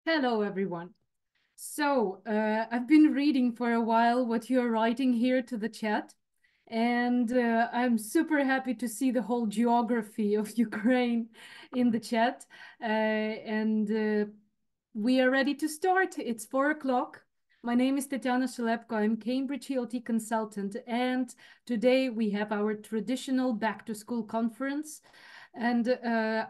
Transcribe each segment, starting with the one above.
Hello, everyone. I've been reading for a while what you're writing here to the chat, and I'm super happy to see the whole geography of Ukraine in the chat. And we are ready to start. It's 4 o'clock. My name is Tetiana Shalepko. I'm Cambridge ELT consultant, and today we have our traditional back to school conference. And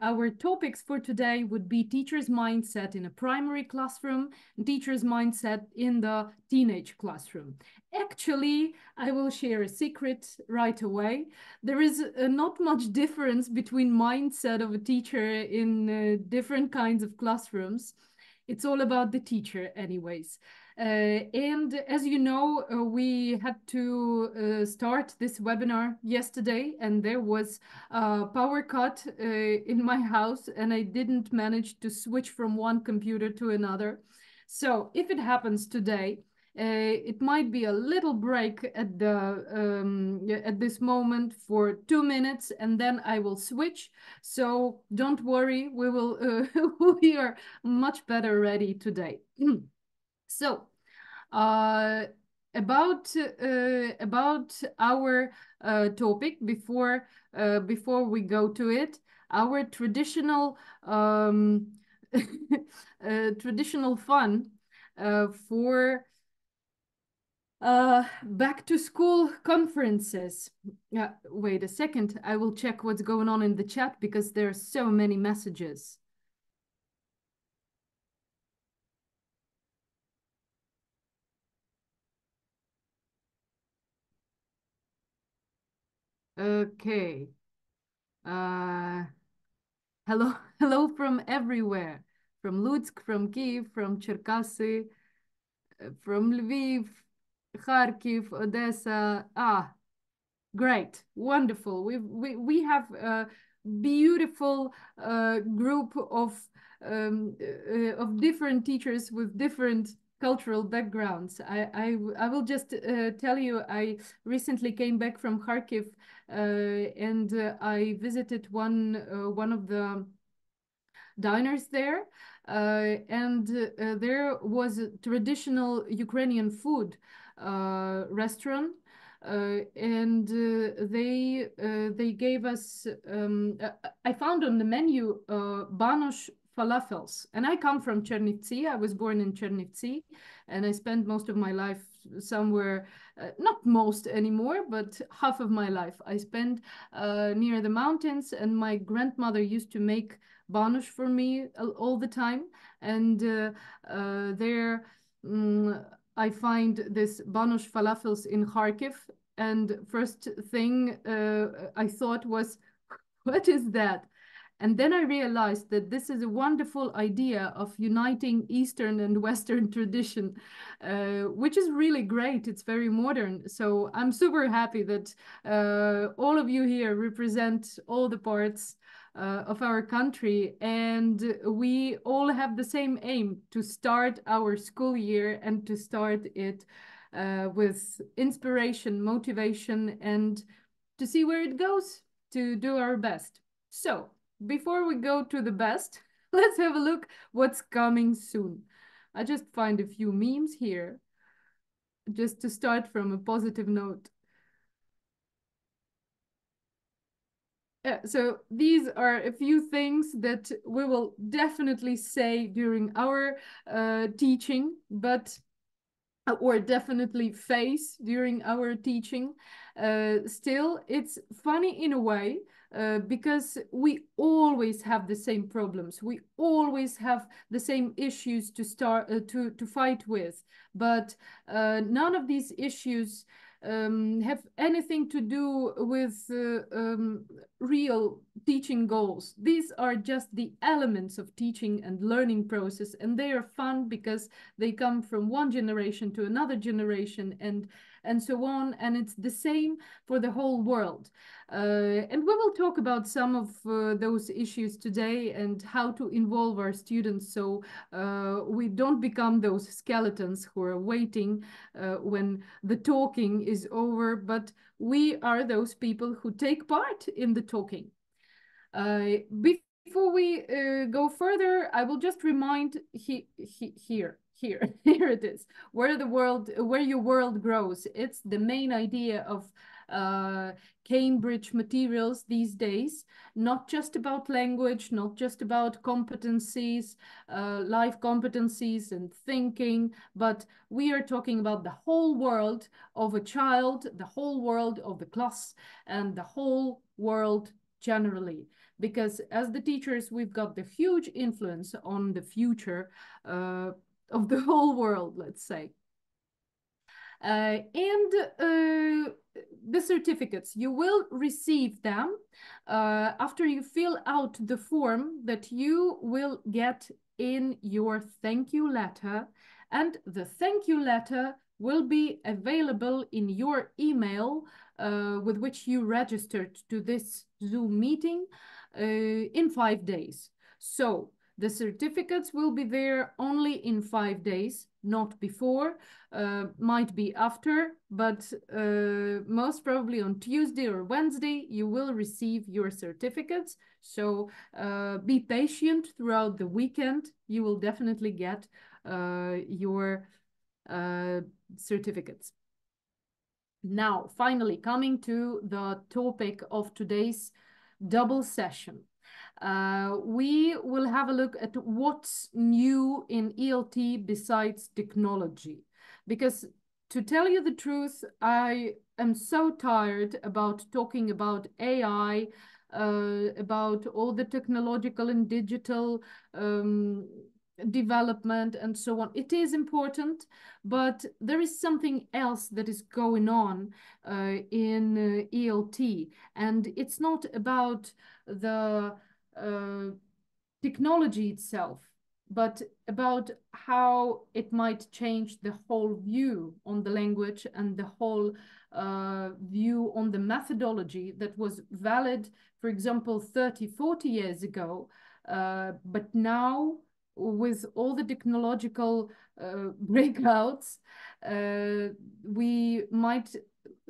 our topics for today would be teacher's mindset in a primary classroom and teacher's mindset in the teenage classroom. Actually, I will share a secret right away. There is not much difference between mindset of a teacher in different kinds of classrooms. It's all about the teacher anyways. And as you know, we had to start this webinar yesterday, and there was a power cut in my house, and I didn't manage to switch from one computer to another. So if it happens today, it might be a little break at this moment for 2 minutes, and then I will switch. So don't worry, we are much better ready today. So uh, about our topic before we go to it, our traditional fun for back to school conferences. Yeah, wait a second. I will check what's going on in the chat because there are so many messages. Okay. Uh, hello, hello from everywhere. From Lutsk, from Kiev, from Cherkasy, from Lviv, Kharkiv, Odessa. Ah, great, wonderful. We have a beautiful group of different teachers with different cultural backgrounds. I will just tell you, I recently came back from Kharkiv, and I visited one of the diners there, and there was a traditional Ukrainian food restaurant, and they gave us. I found on the menu Banosh falafels, and I come from Chernivtsi. I was born in Chernivtsi, and I spent most of my life somewhere. Not most anymore, but half of my life I spent near the mountains, and my grandmother used to make Banosh for me all the time. And there I find this Banosh falafels in Kharkiv. And first thing I thought was, what is that? And then I realized that this is a wonderful idea of uniting Eastern and Western tradition, which is really great. It's very modern. So I'm super happy that all of you here represent all the parts of our country. And we all have the same aim to start our school year and to start it with inspiration, motivation, and to see where it goes, to do our best. So, before we go to the best, let's have a look what's coming soon. I just find a few memes here, just to start from a positive note. So these are a few things that we will definitely say during our teaching, but or definitely face during our teaching. Still, it's funny in a way because we always have the same problems. We always have the same issues to start to fight with, but none of these issues have anything to do with real teaching goals. These are just the elements of teaching and learning process, and they are fun because they come from one generation to another generation and so on, and it's the same for the whole world. And we will talk about some of those issues today and how to involve our students so we don't become those skeletons who are waiting when the talking is over, but we are those people who take part in the talking. before we go further, I will just remind here, here it is, where your world grows. It's the main idea of Cambridge materials these days, not just about language, not just about competencies, life competencies and thinking, but we are talking about the whole world of a child, the whole world of the class, and the whole world generally, because as the teachers, we've got the huge influence on the future of the whole world, let's say. And the certificates, you will receive them after you fill out the form that you will get in your thank you letter. And the thank you letter will be available in your email with which you registered to this Zoom meeting in 5 days. So the certificates will be there only in 5 days, not before, might be after, but most probably on Tuesday or Wednesday, you will receive your certificates. So be patient throughout the weekend. You will definitely get your certificates. Now, finally, coming to the topic of today's double session. We will have a look at what's new in ELT besides technology. Because to tell you the truth, I am so tired about talking about AI, about all the technological and digital development and so on. It is important, but there is something else that is going on in ELT, and it's not about the technology itself, but about how it might change the whole view on the language and the whole view on the methodology that was valid, for example, 30, 40 years ago. But now, with all the technological breakouts, we might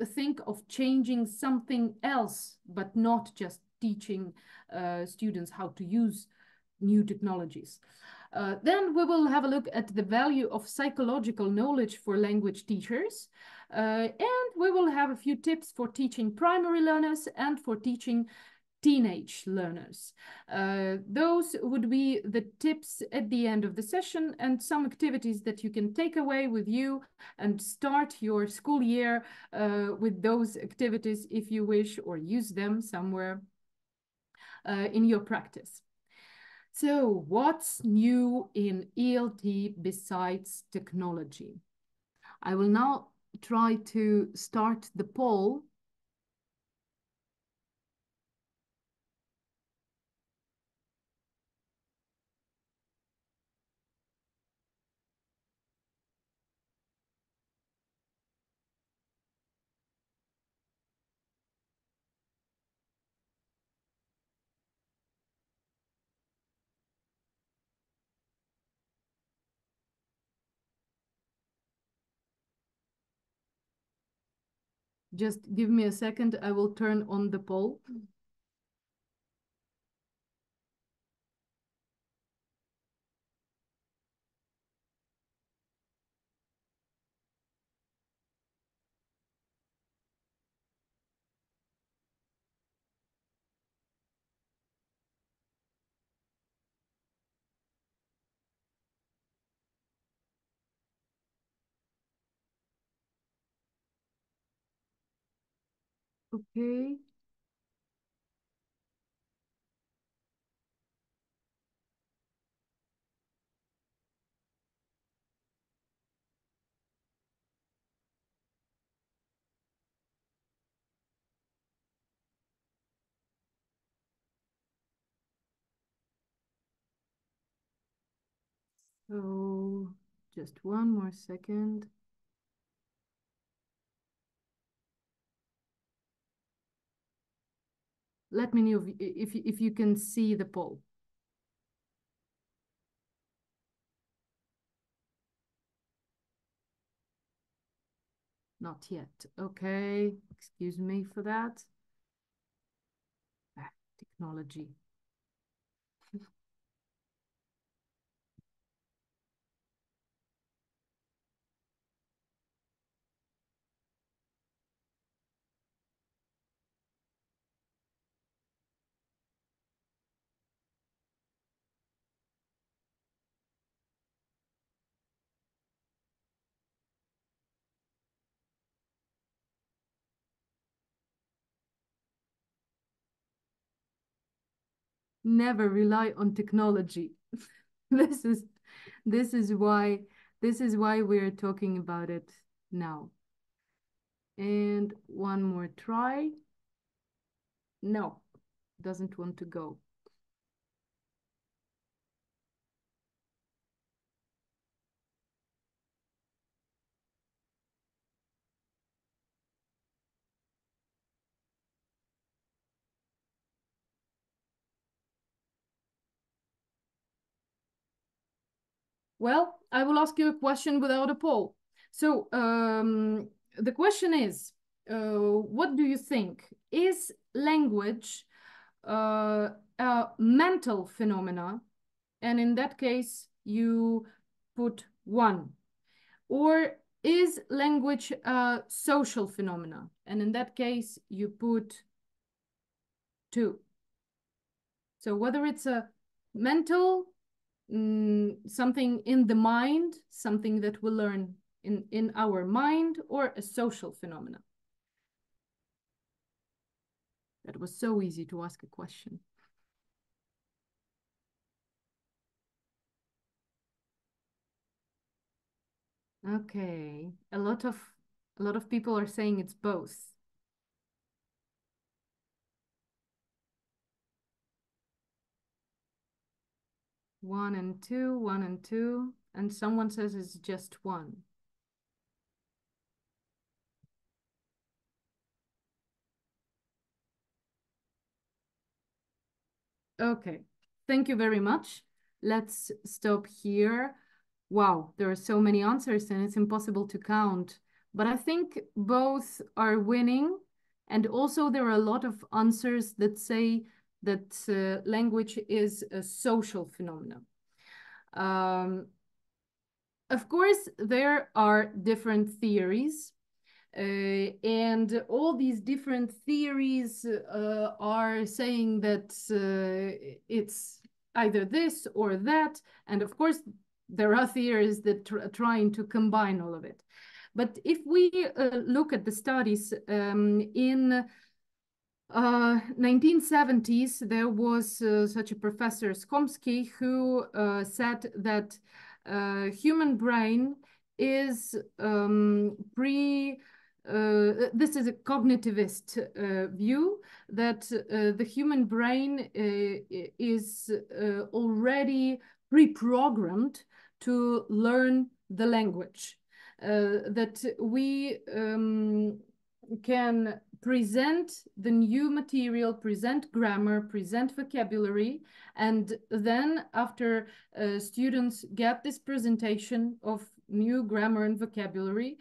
think of changing something else, but not just teaching students how to use new technologies. Then we will have a look at the value of psychological knowledge for language teachers. And we will have a few tips for teaching primary learners and for teaching teenage learners. Those would be the tips at the end of the session, and some activities that you can take away with you and start your school year with those activities if you wish, or use them somewhere in your practice. So what's new in ELT besides technology? I will now try to start the poll. Just give me a second, I will turn on the poll. Okay. So just one more second. Let me know if you can see the poll. Not yet. Okay, excuse me for that. Technology. never rely on technology. This is this is why this is why we're talking about it now. And one more try. No, doesn't want to go. Well, I will ask you a question without a poll. So the question is, what do you think? Is language a mental phenomena? And in that case, you put 1. Or is language a social phenomena? And in that case, you put 2. So whether it's a mental, something in the mind, something that we learn in our mind, or a social phenomena. That was so easy to ask a question. Okay, a lot of people are saying it's both. 1 and 2, 1 and 2, and someone says it's just 1. Okay, thank you very much. Let's stop here. Wow, there are so many answers and it's impossible to count. But I think both are winning. And also there are a lot of answers that say that language is a social phenomenon. Of course, there are different theories. And all these different theories are saying that it's either this or that. And of course, there are theories that are trying to combine all of it. But if we look at the studies in 1970s, there was such a professor, Skomsky, who said that human brain is this is a cognitivist view that the human brain is already pre-programmed to learn the language, that we can present the new material, present grammar, present vocabulary, and then after students get this presentation of new grammar and vocabulary,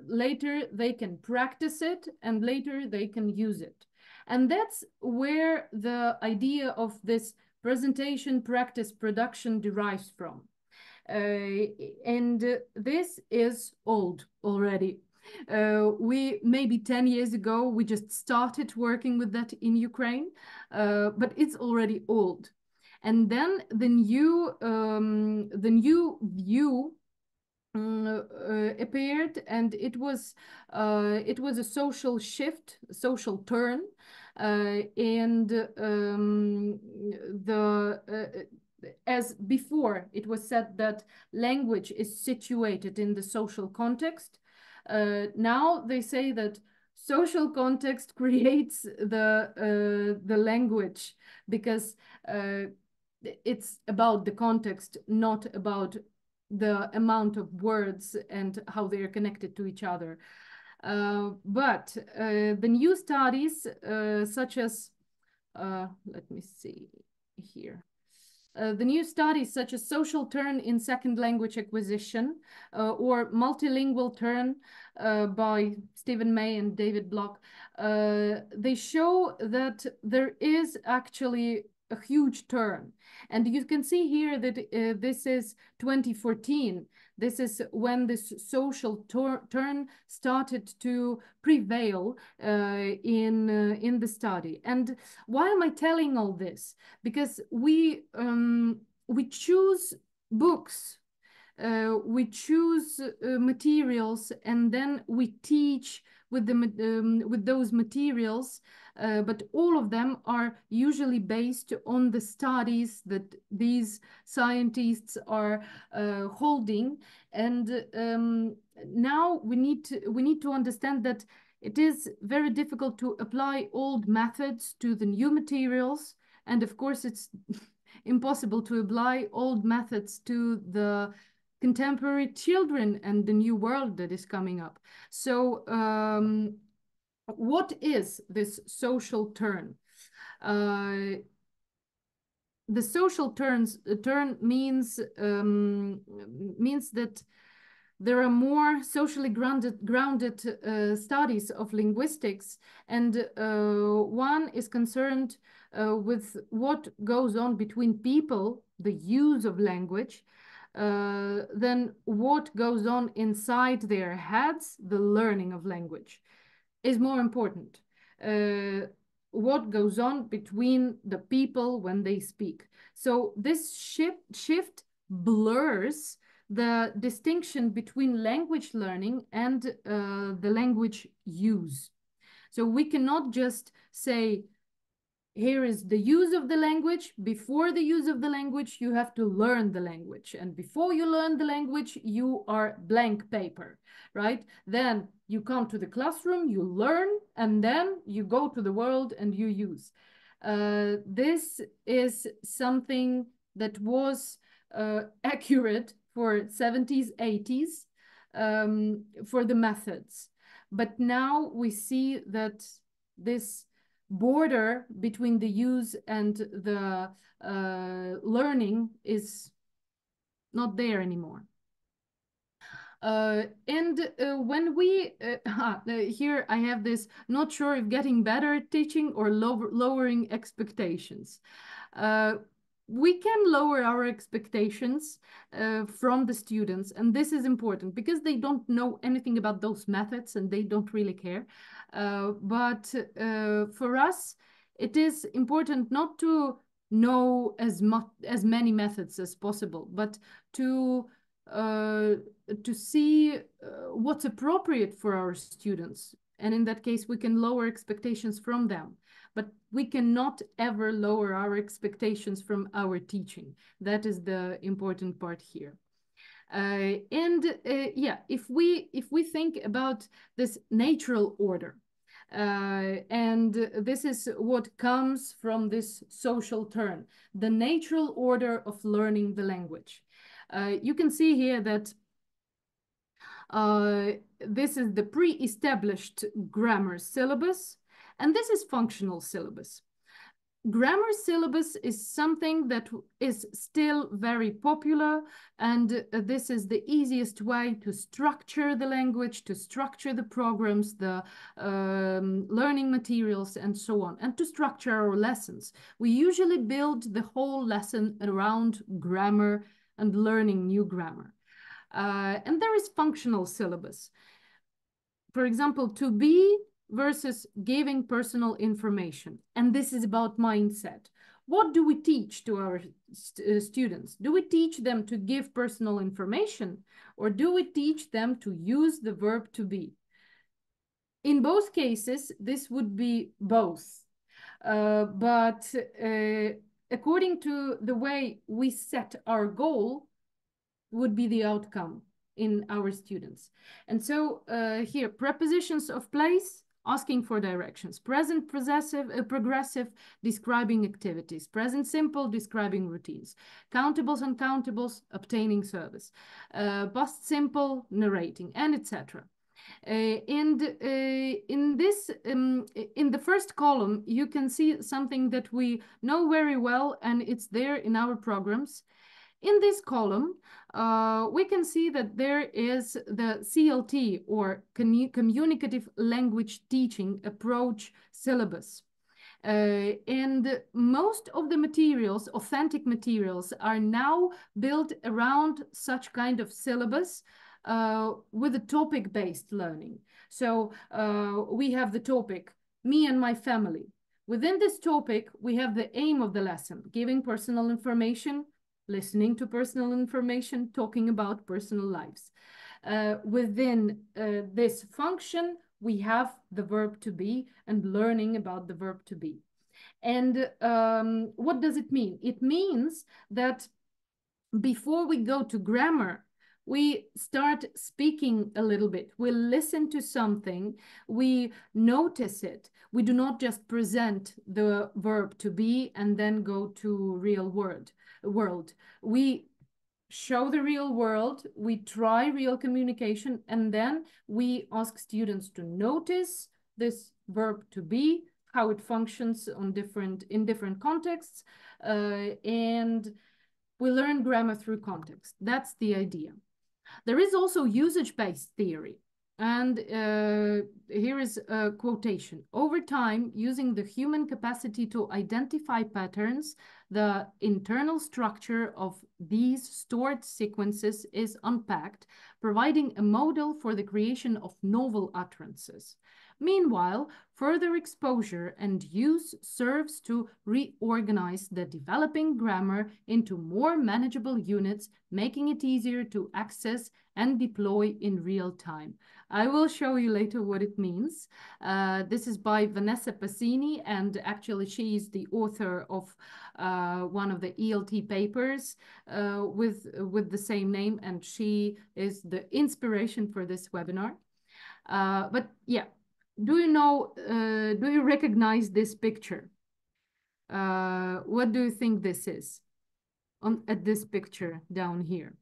later they can practice it and later they can use it. And that's where the idea of this presentation, practice, production derives from. And this is old already. We maybe 10 years ago, we just started working with that in Ukraine, but it's already old. And then the new view appeared, and it was a social shift, a social turn, and as before, it was said that language is situated in the social context. Now they say that social context creates the language, because it's about the context, not about the amount of words and how they are connected to each other. But the new studies, such as, let me see here. The new studies such as social turn in second language acquisition or multilingual turn by Stephen May and David Block, they show that there is actually a huge turn. And you can see here that this is 2014. This is when this social turn started to prevail in the study. And why am I telling all this? Because we choose books, we choose materials, and then we teach with with those materials, but all of them are usually based on the studies that these scientists are holding. And now we need to understand that it is very difficult to apply old methods to the new materials, and of course it's impossible to apply old methods to the contemporary children and the new world that is coming up. So what is this social turn? The social turn means that there are more socially grounded studies of linguistics, and one is concerned with what goes on between people, the use of language, then what goes on inside their heads, the learning of language, is more important. What goes on between the people when they speak. So this shift blurs the distinction between language learning and the language use. So we cannot just say, here is the use of the language. Before the use of the language, you have to learn the language. And before you learn the language, you are blank paper, right? Then you come to the classroom, you learn, and then you go to the world and you use. This is something that was accurate for 70s, 80s for the methods. But now we see that this border between the use and the learning is not there anymore. When we, here I have this, not sure if getting better at teaching or lowering expectations. We can lower our expectations from the students, and this is important because they don't know anything about those methods and they don't really care. But for us, it is important not to know as many methods as possible, but to see what's appropriate for our students. And in that case, we can lower expectations from them. But we cannot ever lower our expectations from our teaching. That is the important part here. Yeah, if we think about this natural order, and this is what comes from this social turn, the natural order of learning the language. You can see here that this is the pre-established grammar syllabus, and this is functional syllabus. Grammar syllabus is something that is still very popular, and this is the easiest way to structure the language, to structure the programs, the learning materials, and so on, and to structure our lessons. We usually build the whole lesson around grammar and learning new grammar. And there is functional syllabus. For example, to be versus giving personal information. And this is about mindset. What do we teach to our students? Do we teach them to give personal information, or do we teach them to use the verb to be? In both cases, this would be both. But according to the way we set our goal would be the outcome in our students. And so here, prepositions of place, asking for directions. Present progressive, describing activities. Present simple, describing routines. Countables, uncountables, obtaining service. Past simple, narrating, and etc. In the first column, you can see something that we know very well, and it's there in our programs. In this column, we can see that there is the CLT, or Communicative Language Teaching Approach syllabus. And most of the materials, authentic materials, are now built around such kind of syllabus with a topic-based learning. So we have the topic, me and my family. Within this topic, we have the aim of the lesson, giving personal information, listening to personal information, talking about personal lives. Within this function, we have the verb to be and learning about the verb to be. And what does it mean? It means that before we go to grammar, we start speaking a little bit. We listen to something, we notice it. We do not just present the verb to be and then go to real world. We show the real world, we try real communication, and then we ask students to notice this verb to be, how it functions in different contexts, and we learn grammar through context. That's the idea. There is also usage-based theory. And here is a quotation. Over time, using the human capacity to identify patterns, the internal structure of these stored sequences is unpacked, providing a model for the creation of novel utterances. Meanwhile, further exposure and use serves to reorganize the developing grammar into more manageable units, making it easier to access and deploy in real time. I will show you later what it means. This is by Vanessa Passini, and actually she is the author of one of the ELT papers with the same name, and she is the inspiration for this webinar. But yeah, do you recognize this picture? What do you think this is at this picture down here?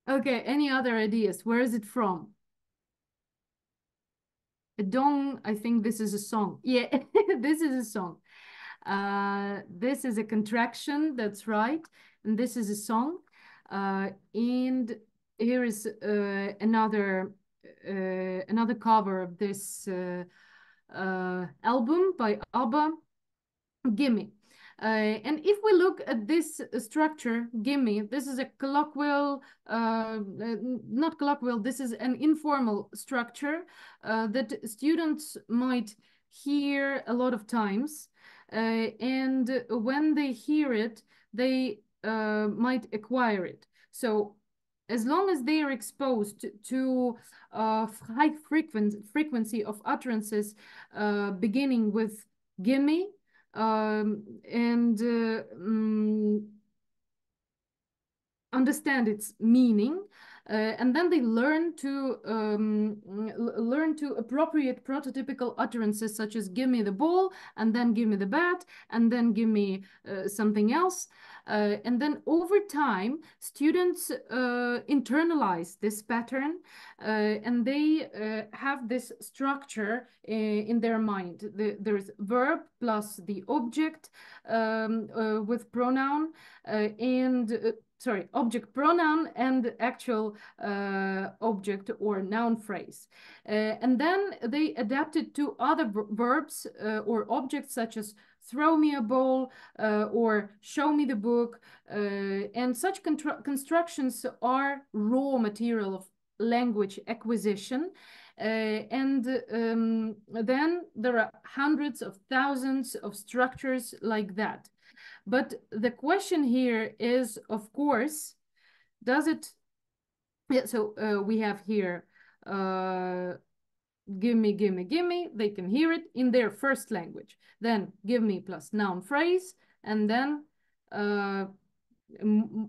Okay, any other ideas? Where is it from? A dong, I think this is a song. Yeah, this is a song. This is a contraction, that's right. And this is a song. And here is another cover of this album by ABBA, Gimme. And if we look at this structure, gimme, this is a colloquial, not colloquial, this is an informal structure that students might hear a lot of times. And when they hear it, they might acquire it. So as long as they are exposed to high frequency of utterances beginning with gimme, and understand its meaning, and then they learn to appropriate prototypical utterances such as "give me the ball," and then "give me the bat," and then "give me something else." And then over time, students internalize this pattern, and they have this structure in their mind. There's verb plus the object with pronoun and sorry, object pronoun and actual object or noun phrase. And then they adapt it to other verbs or objects such as throw me a ball or show me the book. And such constructions are raw material of language acquisition. And then there are hundreds of thousands of structures like that. But the question here is, of course, does it, yeah, so we have here, give me, give me, give me, they can hear it in their first language. Then give me plus noun phrase, and then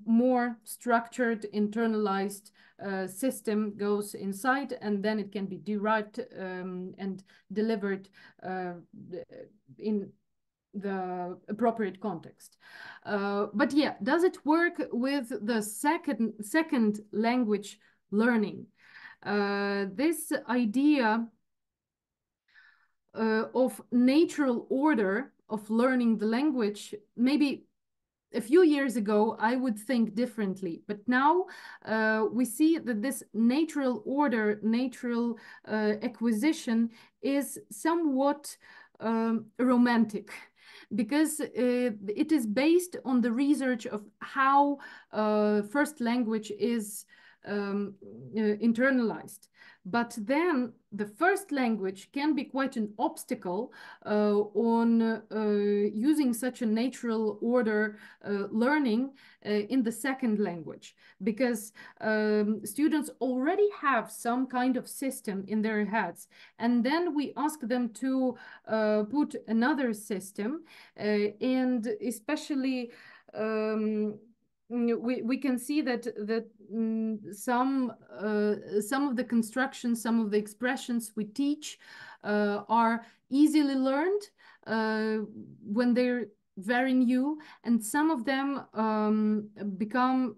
more structured, internalized system goes inside, and then it can be derived and delivered in the appropriate context. But yeah, does it work with the second language learning? This idea of natural order of learning the language, maybe a few years ago, I would think differently. But now we see that this natural order, natural acquisition is somewhat romantic because it is based on the research of how first language is internalized. But then the first language can be quite an obstacle on using such a natural order learning in the second language, because students already have some kind of system in their heads. And then we ask them to put another system, and especially we can see that some of the constructions, some of the expressions we teach are easily learned when they're very new, and some of them become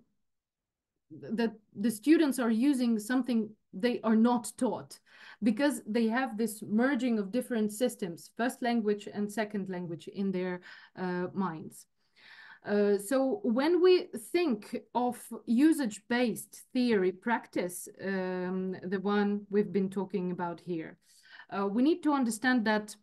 that the students are using something they are not taught, because they have this merging of different systems, first language and second language, in their minds. So when we think of usage-based theory practice, the one we've been talking about here, we need to understand that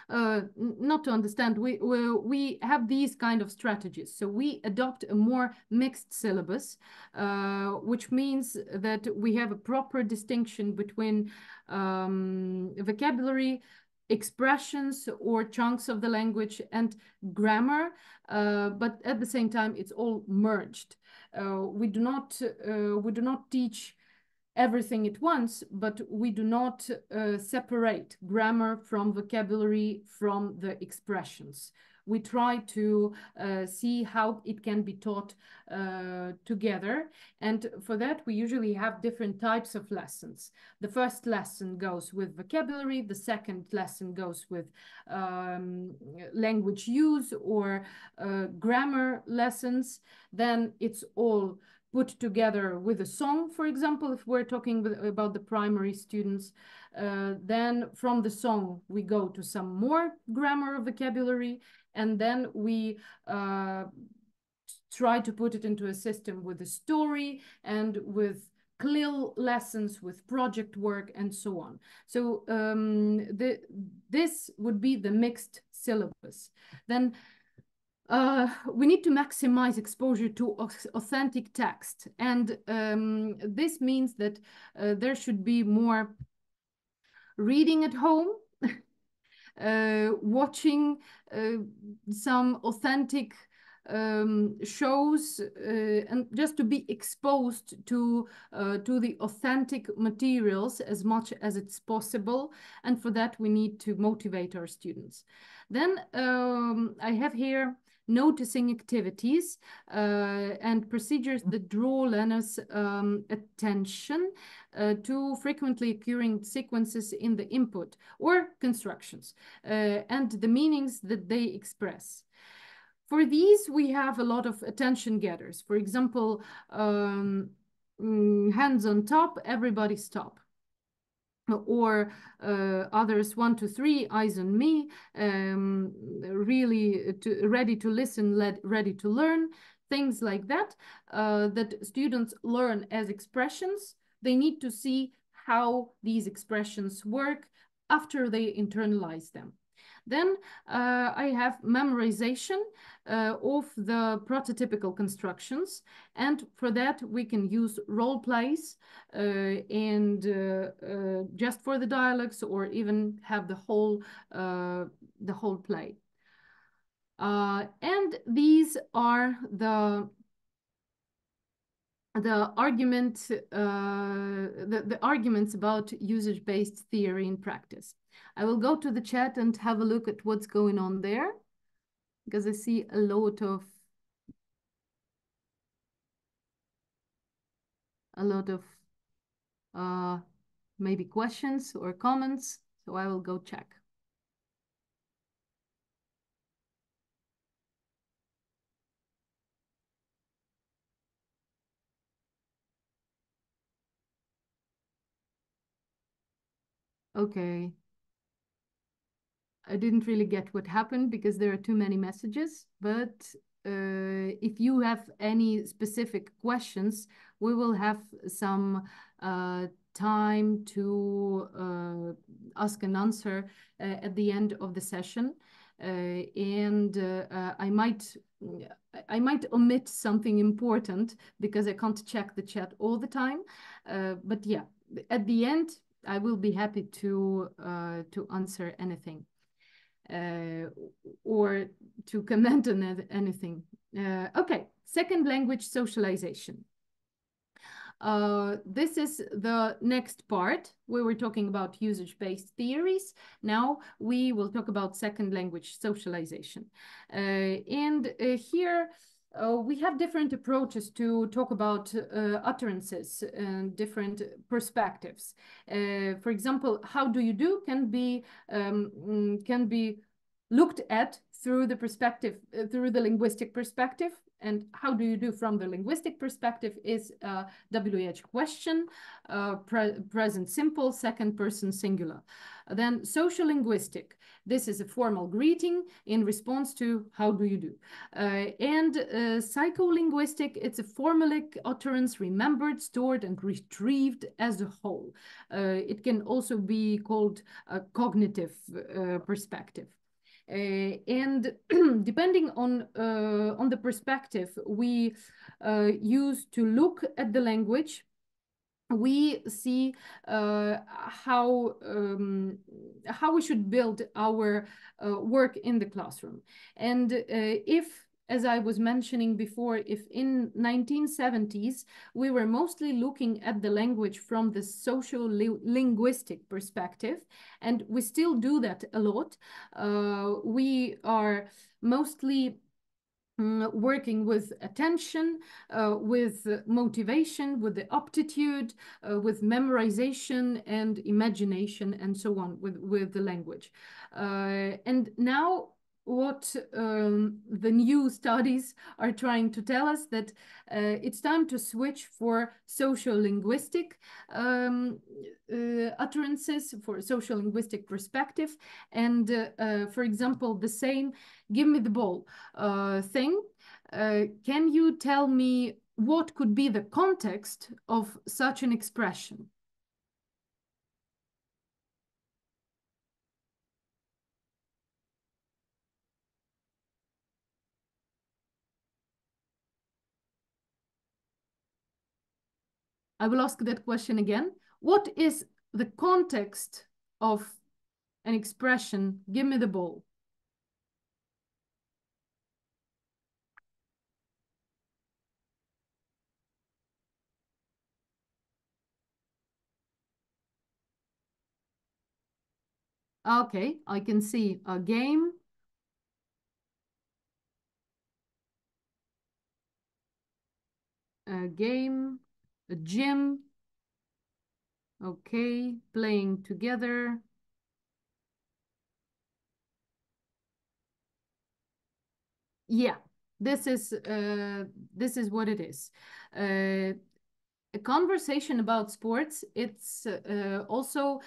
not to understand, we have these kind of strategies. So we adopt a more mixed syllabus, which means that we have a proper distinction between vocabulary, expressions or chunks of the language, and grammar, but at the same time it's all merged. We do not teach everything at once, but we do not separate grammar from vocabulary from the expressions. We try to see how it can be taught together. And for that, we usually have different types of lessons. The first lesson goes with vocabulary. The second lesson goes with language use or grammar lessons. Then it's all put together with a song, for example, if we're talking about the primary students. Then from the song, we go to some more grammar or vocabulary, and then we try to put it into a system with a story and with CLIL lessons, with project work, and so on. So this would be the mixed syllabus. Then we need to maximize exposure to authentic text. And this means that there should be more reading at home, watching some authentic shows, and just to be exposed to the authentic materials as much as it's possible. And for that, we need to motivate our students. Then I have here noticing activities and procedures that draw learners' attention to frequently occurring sequences in the input or constructions and the meanings that they express. For these, we have a lot of attention getters. For example, hands on top, everybody stop. Or others, 1, 2, 3, eyes on me, really ready to listen, ready to learn, things like that, that students learn as expressions. They need to see how these expressions work after they internalize them. Then I have memorization of the prototypical constructions. And for that, we can use role plays and just for the dialogues, or even have the whole play. And these are the arguments about usage-based theory in practice. I will go to the chat and have a look at what's going on there, because I see a lot of maybe questions or comments, so I will go check. Okay. I didn't really get what happened because there are too many messages, but if you have any specific questions, we will have some time to ask and answer at the end of the session. And I might omit something important because I can't check the chat all the time. But yeah, at the end, I will be happy to answer anything or to comment on anything. Okay, second language socialization. This is the next part. We were talking about usage-based theories. Now we will talk about second language socialization. Here we have different approaches to talk about utterances and different perspectives. For example, how do you do can be looked at through the perspective, through the linguistic perspective. And how do you do from the linguistic perspective is a WH question, present simple, second person singular. Then social linguistic. This is a formal greeting in response to how do you do. Psycholinguistic, it's a formalic utterance remembered, stored, and retrieved as a whole. It can also be called a cognitive perspective. And depending on the perspective we use to look at the language, we see how we should build our work in the classroom. And if, as I was mentioning before, if in 1970s we were mostly looking at the language from the social linguistic perspective, and we still do that a lot, we are mostly working with attention, with motivation, with the aptitude, with memorization and imagination, and so on with the language. And now what the new studies are trying to tell us that it's time to switch for social linguistic utterances, for social linguistic perspective. And for example, the same give me the ball thing. Can you tell me what could be the context of such an expression? I will ask that question again. What is the context of an expression, give me the ball? Okay, I can see a game, a gym, okay, playing together. Yeah, this is what it is. A conversation about sports, it's also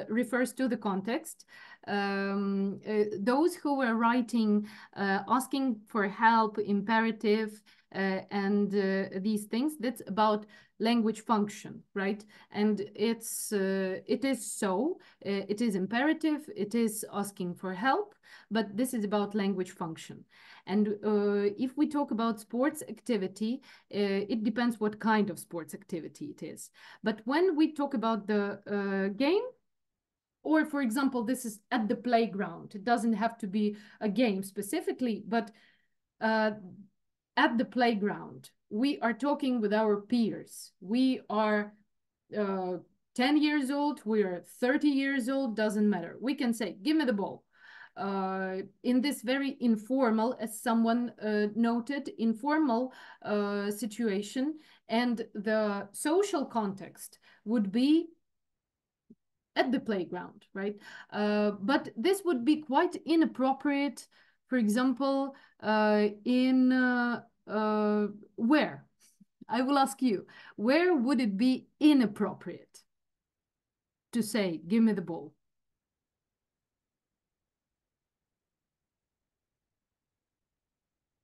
refers to the context. Those who were writing, asking for help, imperative, and these things, that's about language function, right? And it is so, it is imperative, it is asking for help, but this is about language function. And if we talk about sports activity, it depends what kind of sports activity it is. But when we talk about the game, or for example, this is at the playground, it doesn't have to be a game specifically, but at the playground, we are talking with our peers. We are 10 years old, we are 30 years old, doesn't matter. We can say, give me the ball. In this very informal, as someone noted, informal situation, and the social context would be at the playground, right? But this would be quite inappropriate, for example, in where? I will ask you, where would it be inappropriate to say, give me the ball?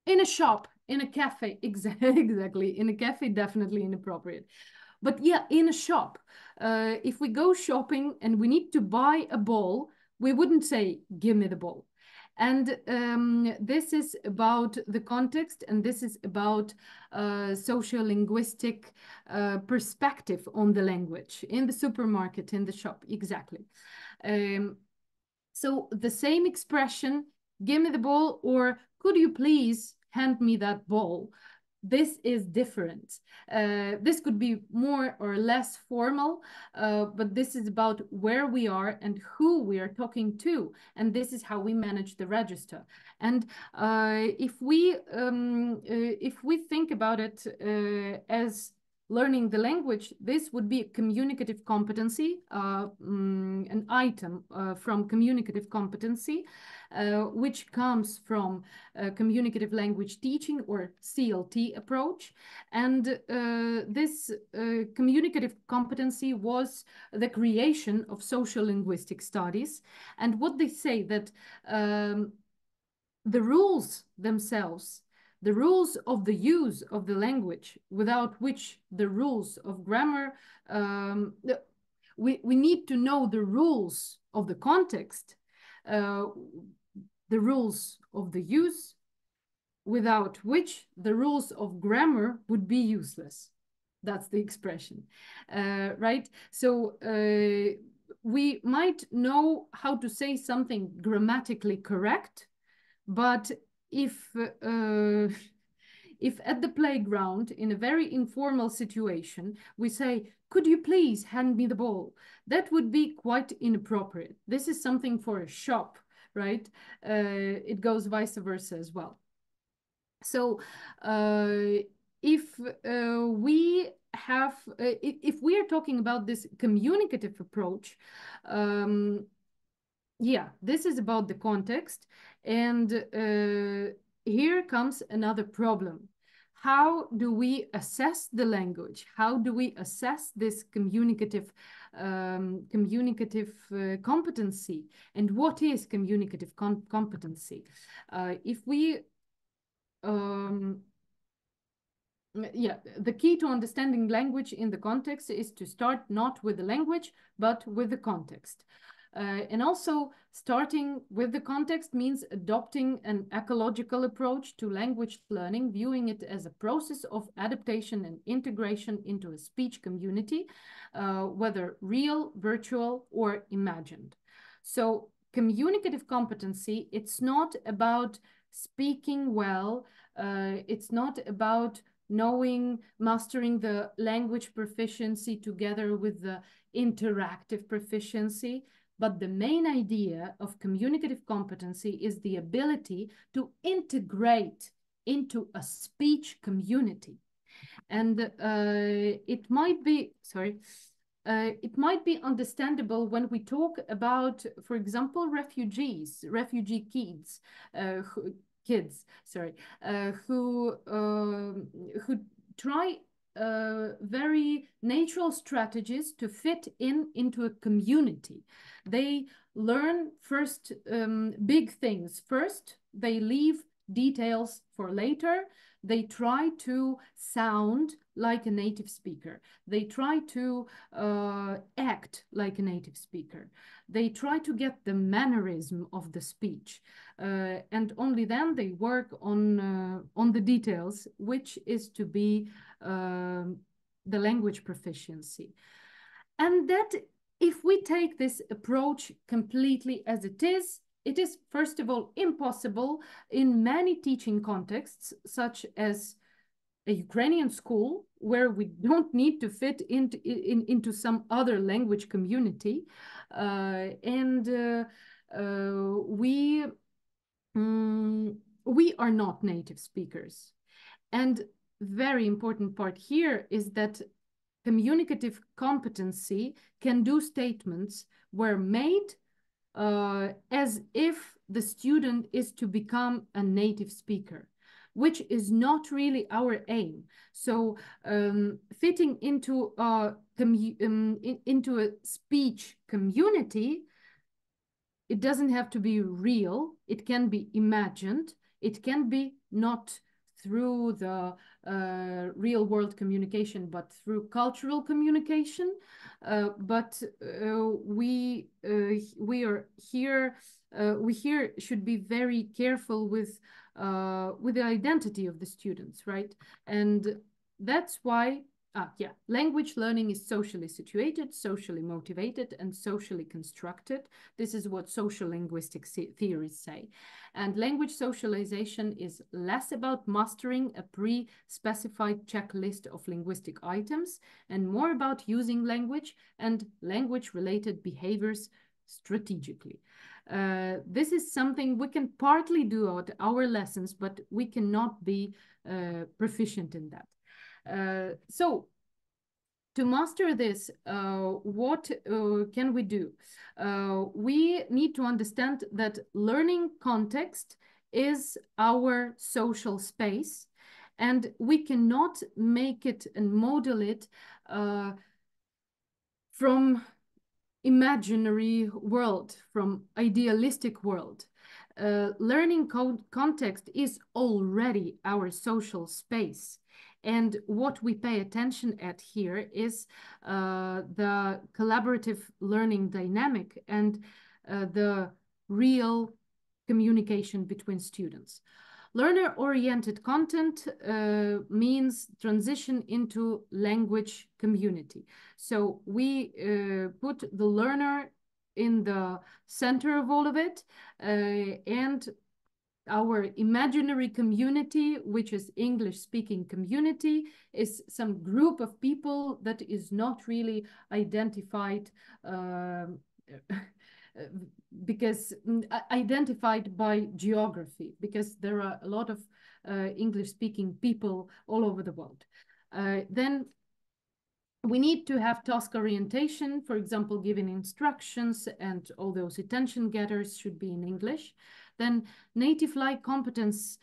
In a shop, in a cafe, exactly. In a cafe, definitely inappropriate. But yeah, in a shop, if we go shopping and we need to buy a ball, we wouldn't say, give me the ball. And this is about the context, and this is about social linguistic perspective on the language in the supermarket, in the shop, exactly. So the same expression, give me the ball, or could you please hand me that ball? This is different. This could be more or less formal, but this is about where we are and who we are talking to. And this is how we manage the register. And if we think about it as learning the language, this would be a communicative competency, an item from communicative competency, which comes from communicative language teaching, or CLT approach. And this communicative competency was the creation of social linguistic studies. And what they say that the rules themselves, the rules of the use of the language, without which the rules of grammar, we need to know the rules of the context, the rules of the use, without which the rules of grammar would be useless. That's the expression, right? So we might know how to say something grammatically correct, but if at the playground, in a very informal situation, we say, could you please hand me the ball? That would be quite inappropriate. This is something for a shop, right? It goes vice versa as well. So if we are talking about this communicative approach, yeah, this is about the context. And here comes another problem. How do we assess the language? How do we assess this communicative competency? And what is communicative competency? If we yeah, the key to understanding language in the context is to start not with the language, but with the context. And also, starting with the context means adopting an ecological approach to language learning, viewing it as a process of adaptation and integration into a speech community, whether real, virtual, or imagined. So communicative competency, it's not about speaking well, it's not about knowing, mastering the language proficiency together with the interactive proficiency. But the main idea of communicative competency is the ability to integrate into a speech community. And it might be understandable when we talk about, for example, refugee kids, who try very natural strategies to fit into a community. They learn first big things first, they leave details for later. They try to sound like a native speaker. They try to act like a native speaker. They try to get the mannerism of the speech. And only then they work on the details, which is to be the language proficiency. And that, if we take this approach completely as it is first of all impossible in many teaching contexts, such as a Ukrainian school, where we don't need to fit into some other language community. We are not native speakers. And very important part here is that communicative competency can do statements were made as if the student is to become a native speaker, which is not really our aim. So fitting into a speech community, it doesn't have to be real. It can be imagined. It can be not through the real world communication, but through cultural communication. But we are here. We here should be very careful with the identity of the students, right? And that's why yeah, language learning is socially situated, socially motivated, and socially constructed. This is what social linguistic theories say. And language socialization is less about mastering a pre-specified checklist of linguistic items and more about using language and language-related behaviors strategically. This is something we can partly do at our lessons, but we cannot be proficient in that. So to master this, what can we do? We need to understand that learning context is our social space, and we cannot make it and model it from imaginary world, from idealistic world. Learning context is already our social space. And what we pay attention at here is the collaborative learning dynamic and the real communication between students. Learner-oriented content means transition into language community. So we put the learner in the center of all of it, and our imaginary community, which is English-speaking community, is some group of people that is not really identified because identified by geography, because there are a lot of English-speaking people all over the world. Then we need to have task orientation, for example, giving instructions, and all those attention getters should be in English. Then native-like competence,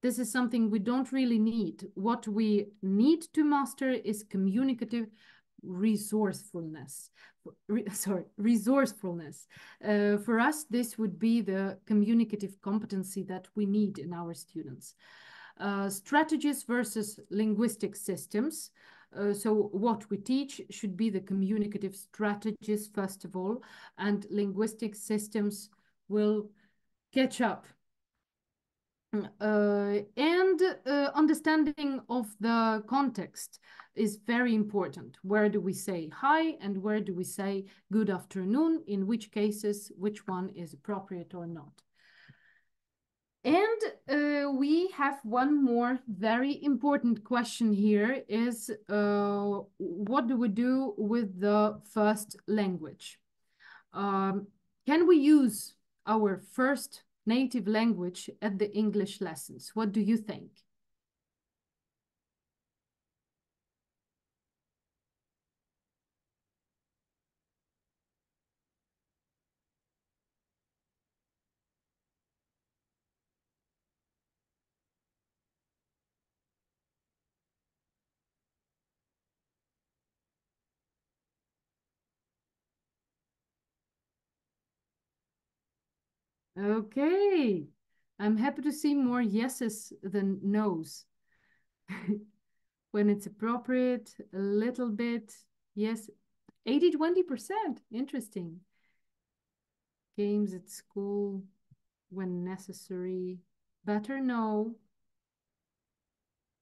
this is something we don't really need. What we need to master is communicative resourcefulness. Resourcefulness. For us, this would be the communicative competency that we need in our students. Strategies versus linguistic systems. So what we teach should be the communicative strategies, first of all, and linguistic systems will catch up. And understanding of the context is very important. Where do we say hi and where do we say good afternoon? In which cases, which one is appropriate or not? And we have one more very important question here is what do we do with the first language? Can we use our first native language at the English lessons? What do you think? Okay, I'm happy to see more yeses than nos. When it's appropriate, a little bit, yes, 80-20%, interesting. Games at school, when necessary, better no,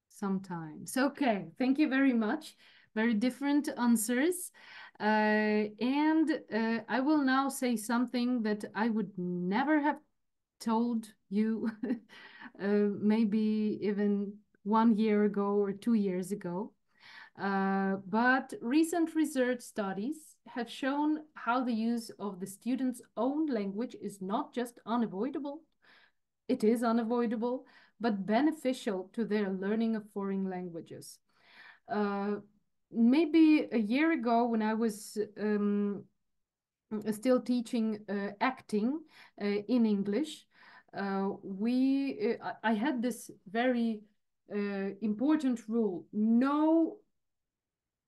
sometimes. Okay, thank you very much. Very different answers. And I will now say something that I would never have told you maybe even 1 year ago or 2 years ago. But recent research studies have shown how the use of the student's own language is not just unavoidable, it is unavoidable, but beneficial to their learning of foreign languages. Maybe a year ago, when I was still teaching acting in English, I had this very important rule: no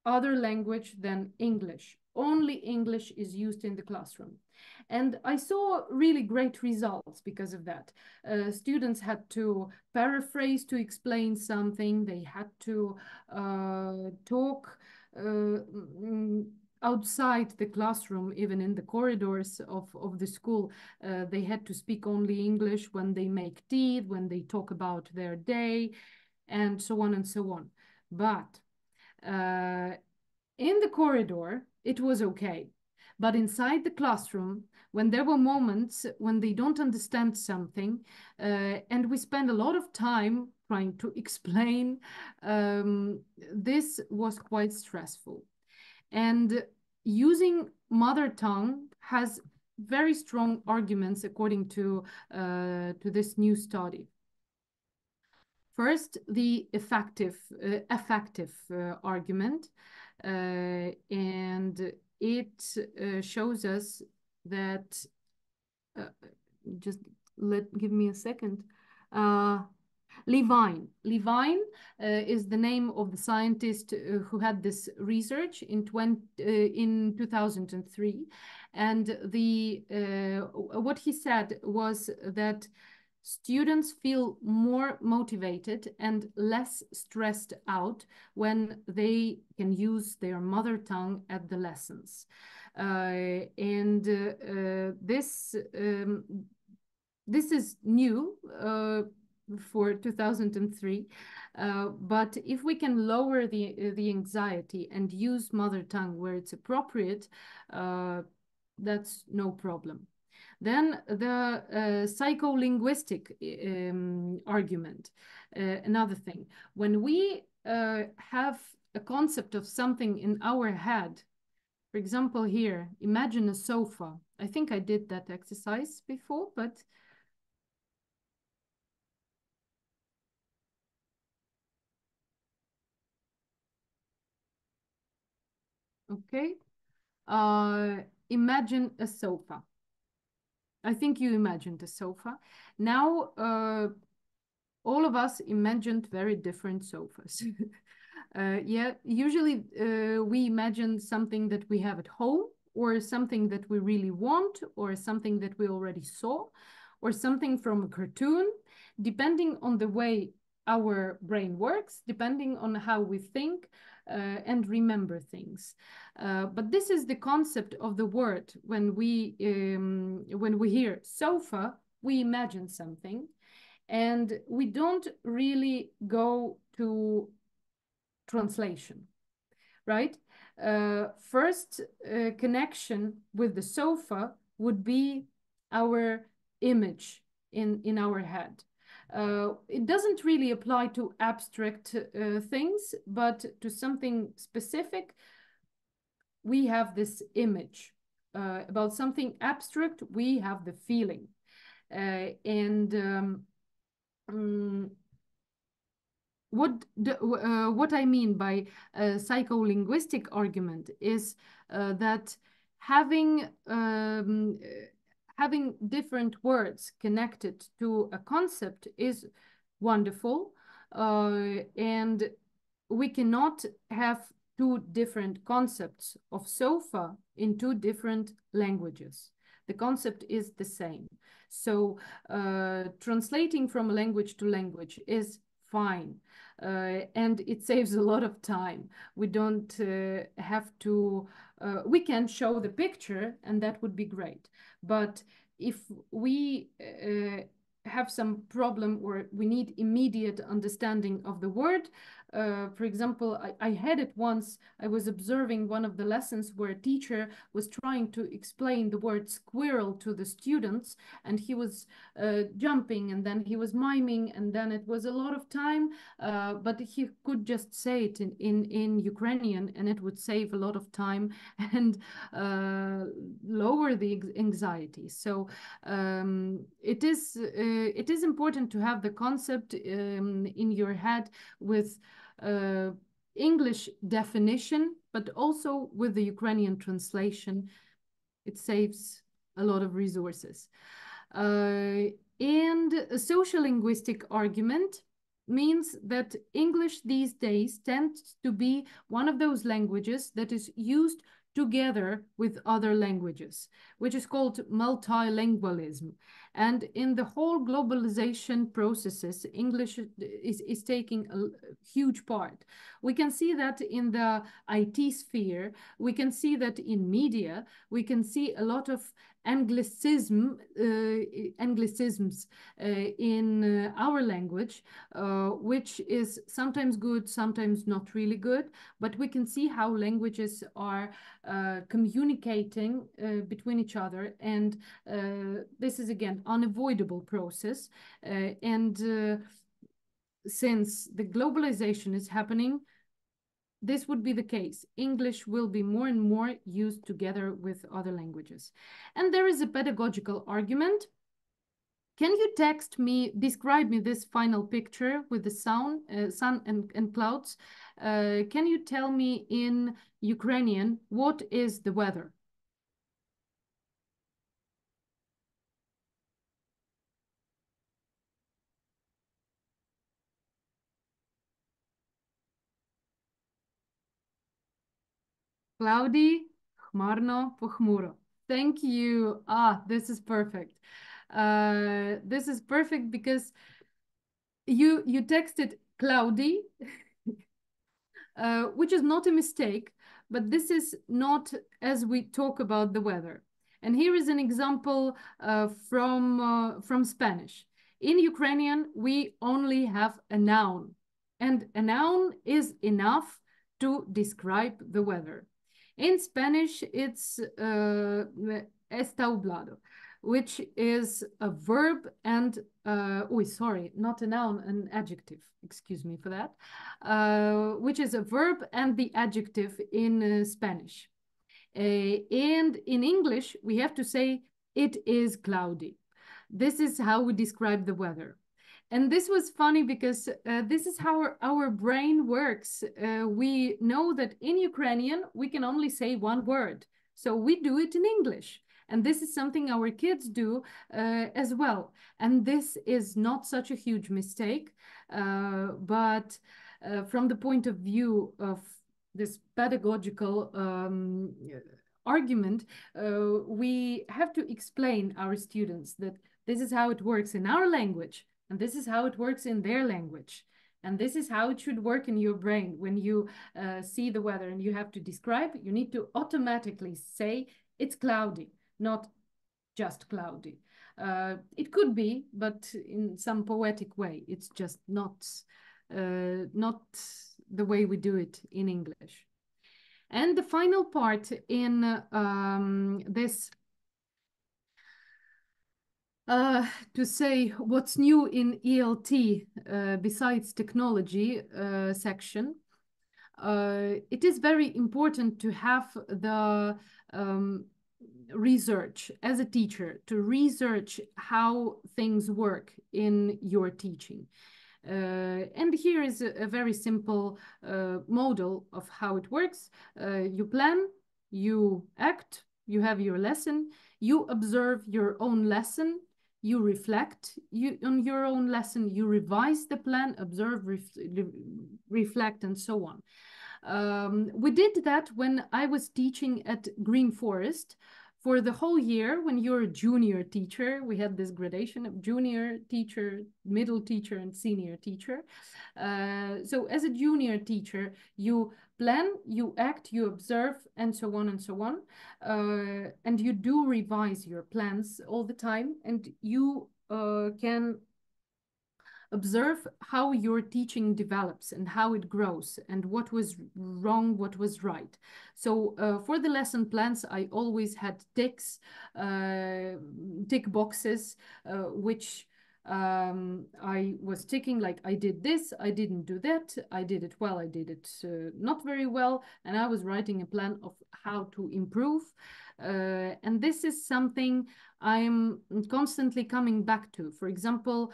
other language than English. Only English is used in the classroom. And I saw really great results because of that. Students had to paraphrase to explain something. They had to talk outside the classroom, even in the corridors of the school. They had to speak only English when they make tea, when they talk about their day, and so on and so on. But in the corridor, it was okay. But inside the classroom, when there were moments when they don't understand something, and we spend a lot of time trying to explain, this was quite stressful. And using mother tongue has very strong arguments according to this new study. First, the affective argument, and it shows us that, just give me a second. Levine is the name of the scientist who had this research in 2003, and what he said was that students feel more motivated and less stressed out when they can use their mother tongue at the lessons. This is new for 2003, but if we can lower the anxiety and use mother tongue where it's appropriate, that's no problem. Then the psycholinguistic argument, another thing. When we have a concept of something in our head, for example, here, imagine a sofa. I think I did that exercise before, but okay. Imagine a sofa. I think you imagined a sofa. Now, all of us imagined very different sofas. Yeah, usually we imagine something that we have at home, or something that we really want, or something that we already saw, or something from a cartoon, depending on the way our brain works, depending on how we think and remember things. But this is the concept of the word. When we hear sofa, we imagine something, and we don't really go to translation, right? First connection with the sofa would be our image in our head. It doesn't really apply to abstract things, but to something specific, we have this image. About something abstract, we have the feeling. What I mean by a psycholinguistic argument is that having different words connected to a concept is wonderful, and we cannot have two different concepts of sofa in two different languages. The concept is the same. So translating from language to language is fine. And it saves a lot of time. We don't have to, we can show the picture and that would be great. But if we have some problem or we need immediate understanding of the word, for example, I had it once. I was observing one of the lessons where a teacher was trying to explain the word squirrel to the students, and he was jumping, and then he was miming, and then it was a lot of time, but he could just say it in Ukrainian, and it would save a lot of time and lower the anxiety. So it is important to have the concept in your head with English definition, but also with the Ukrainian translation. It saves a lot of resources. And a social linguistic argument means that English these days tends to be one of those languages that is used together with other languages, which is called multilingualism. And in the whole globalization processes, English is taking a huge part. We can see that in the IT sphere, we can see that in media, we can see a lot of anglicisms in our language, which is sometimes good, sometimes not really good. But we can see how languages are communicating between each other, and this is again unavoidable process. And since the globalization is happening, this would be the case. English will be more and more used together with other languages. And there is a pedagogical argument. Can you describe me this final picture with the sun and clouds? Can you tell me in Ukrainian, what is the weather? Cloudy, chmarno, pochmuro. Thank you. This is perfect. This is perfect because you texted cloudy, which is not a mistake, but this is not as we talk about the weather. And here is an example from Spanish. In Ukrainian, we only have a noun, and a noun is enough to describe the weather. In Spanish, it's está nublado, which is a verb and, sorry, not a noun, an adjective, excuse me for that, which is a verb and the adjective in Spanish. And in English, we have to say, it is cloudy. This is how we describe the weather. And this was funny because this is how our brain works. We know that in Ukrainian, we can only say one word. So we do it in English. And this is something our kids do as well. And this is not such a huge mistake. But from the point of view of this pedagogical argument, we have to explain our students that this is how it works in our language. And this is how it works in their language. And this is how it should work in your brain. When you see the weather and you have to describe, you need to automatically say it's cloudy, not just cloudy. It could be, but in some poetic way. It's just not the way we do it in English. And the final part in this to say what's new in ELT besides technology section, it is very important to have the research as a teacher, to research how things work in your teaching. And here is a very simple model of how it works. You plan, you act, you have your lesson, you observe your own lesson, you reflect on your own lesson, you revise the plan, observe, reflect, and so on. We did that when I was teaching at Green Forest. For the whole year, when you're a junior teacher, we had this gradation of junior teacher, middle teacher, and senior teacher. So as a junior teacher, you plan, you act, you observe, and so on and so on. And you do revise your plans all the time, and you can observe how your teaching develops and how it grows and what was wrong, what was right. So for the lesson plans, I always had tick boxes, which I was ticking, like I did this, I didn't do that, I did it well, I did it not very well, and I was writing a plan of how to improve. And this is something I'm constantly coming back to. For example,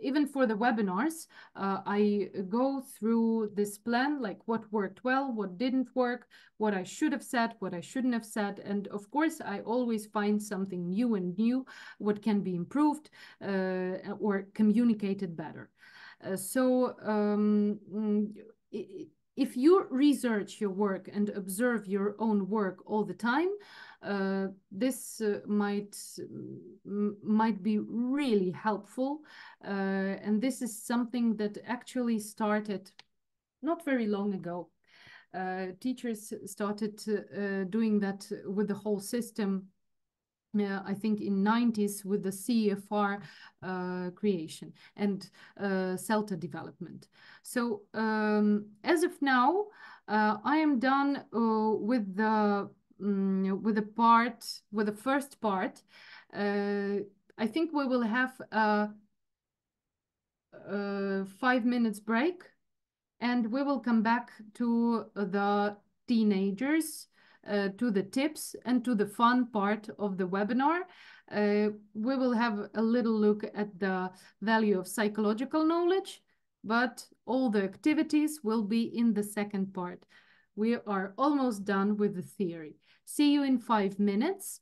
even for the webinars, I go through this plan, like what worked well, what didn't work, what I should have said, what I shouldn't have said. And of course, I always find something new, what can be improved or communicated better. If you research your work and observe your own work all the time, this might be really helpful. And this is something that actually started not very long ago. Teachers started doing that with the whole system. I think in 90s with the CEFR creation and CELTA development. So as of now, I am done with the first part. I think we will have a 5 minutes break, and we will come back to the teenagers, to the tips, and to the fun part of the webinar. We will have a little look at the value of psychological knowledge, but all the activities will be in the second part. We are almost done with the theory. See you in 5 minutes.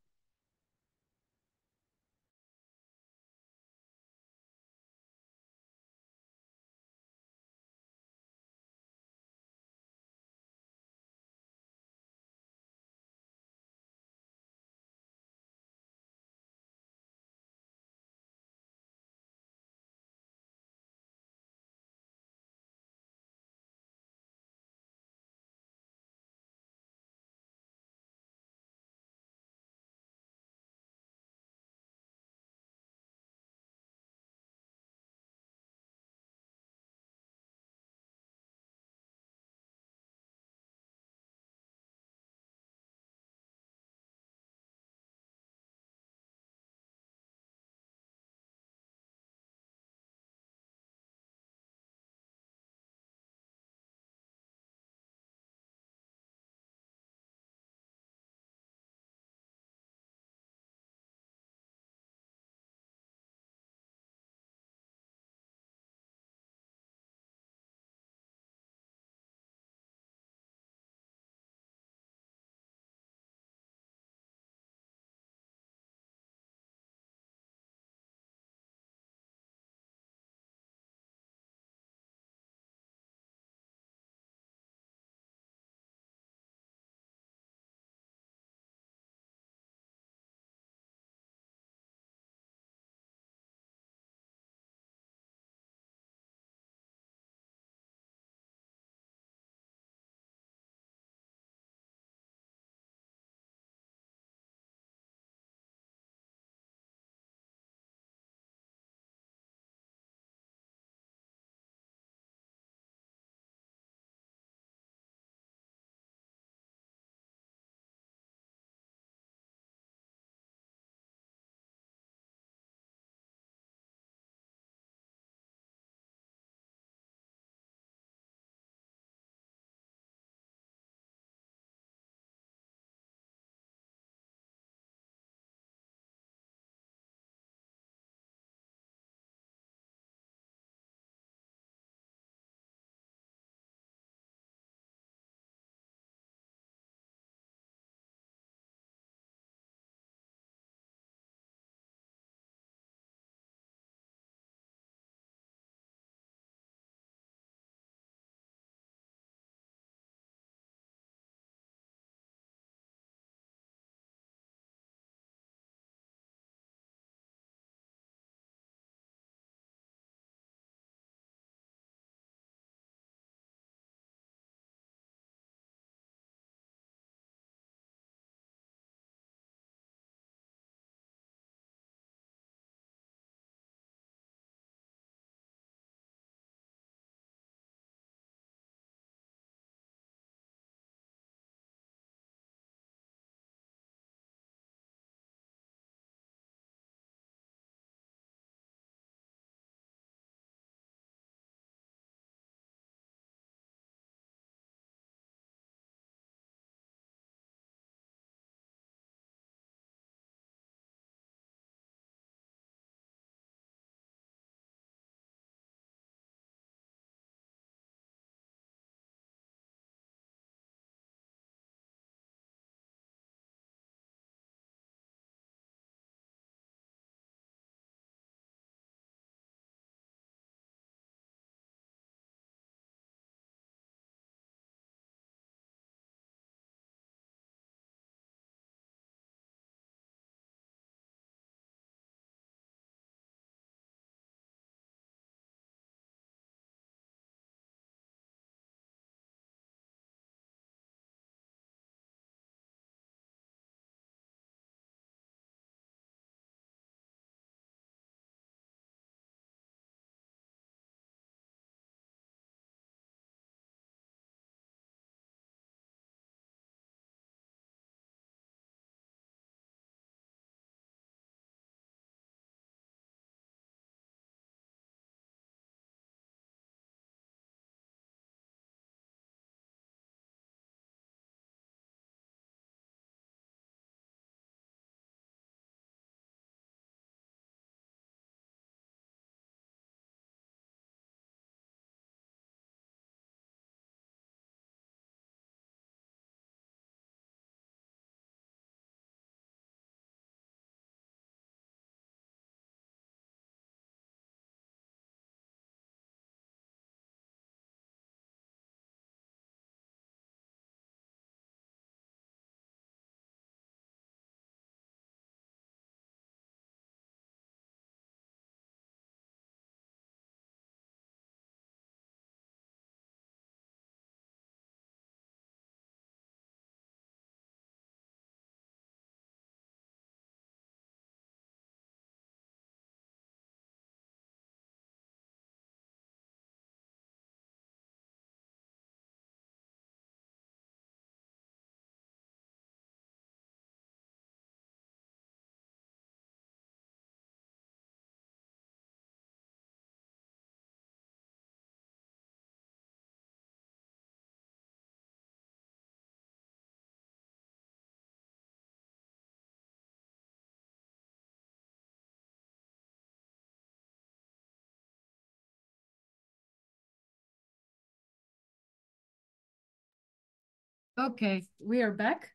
Okay, we are back.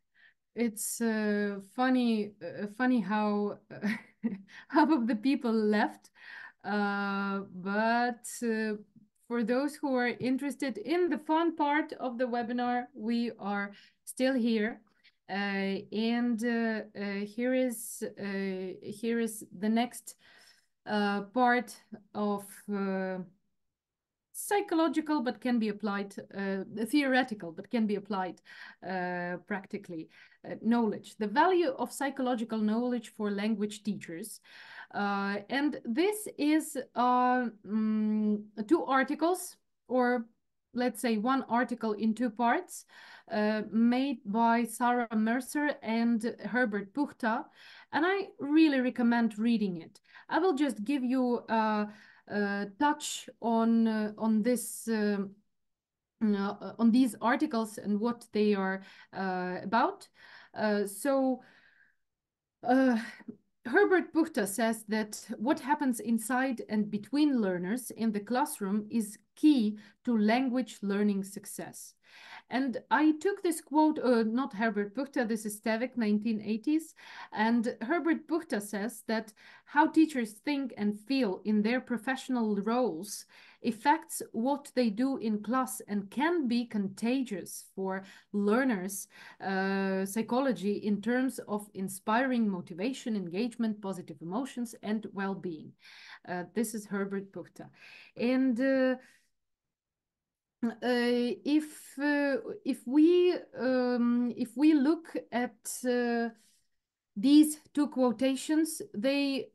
It's funny how half of the people left. But for those who are interested in the fun part of the webinar, we are still here. And here is the next part of psychological, but can be applied, theoretical, but can be applied practically. Knowledge, the value of psychological knowledge for language teachers. And this is two articles, or let's say one article in two parts, made by Sarah Mercer and Herbert Puchta. And I really recommend reading it. I will just give you touch on this on these articles and what they are about. So Herbert Puchta says that what happens inside and between learners in the classroom is key to language learning success. And I took this quote, not Herbert Puchta, this is Stevik, 1980s. And Herbert Puchta says that how teachers think and feel in their professional roles affects what they do in class and can be contagious for learners' psychology in terms of inspiring motivation, engagement, positive emotions, and well-being. This is Herbert Puchta. And if we look at these two quotations, they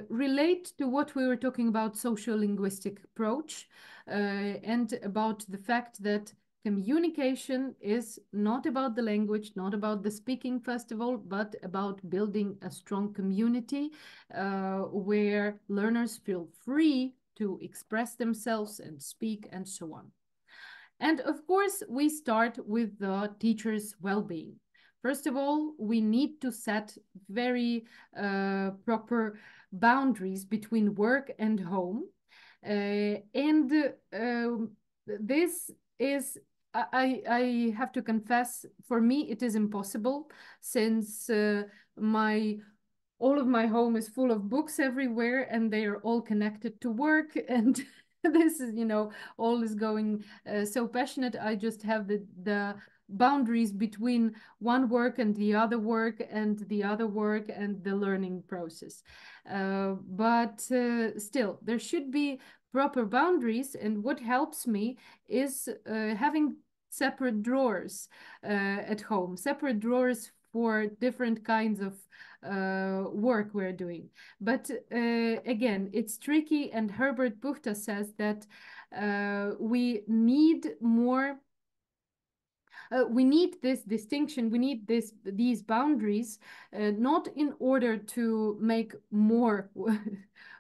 relate to what we were talking about, social linguistic approach, and about the fact that communication is not about the language, not about the speaking festival, but about building a strong community where learners feel free to express themselves and speak and so on. And of course, we start with the teacher's well-being. First of all, we need to set very proper boundaries between work and home. And this is, I have to confess, for me, it is impossible since my all of my home is full of books everywhere and they are all connected to work and this is, you know, all is going so passionate. I just have the boundaries between one work and the other work and the other work and the learning process. But still, there should be proper boundaries. And what helps me is having separate drawers at home, separate drawers for different kinds of work we're doing. But again, it's tricky, and Herbert Puchta says that we need more. We need this distinction, we need these boundaries, not in order to make more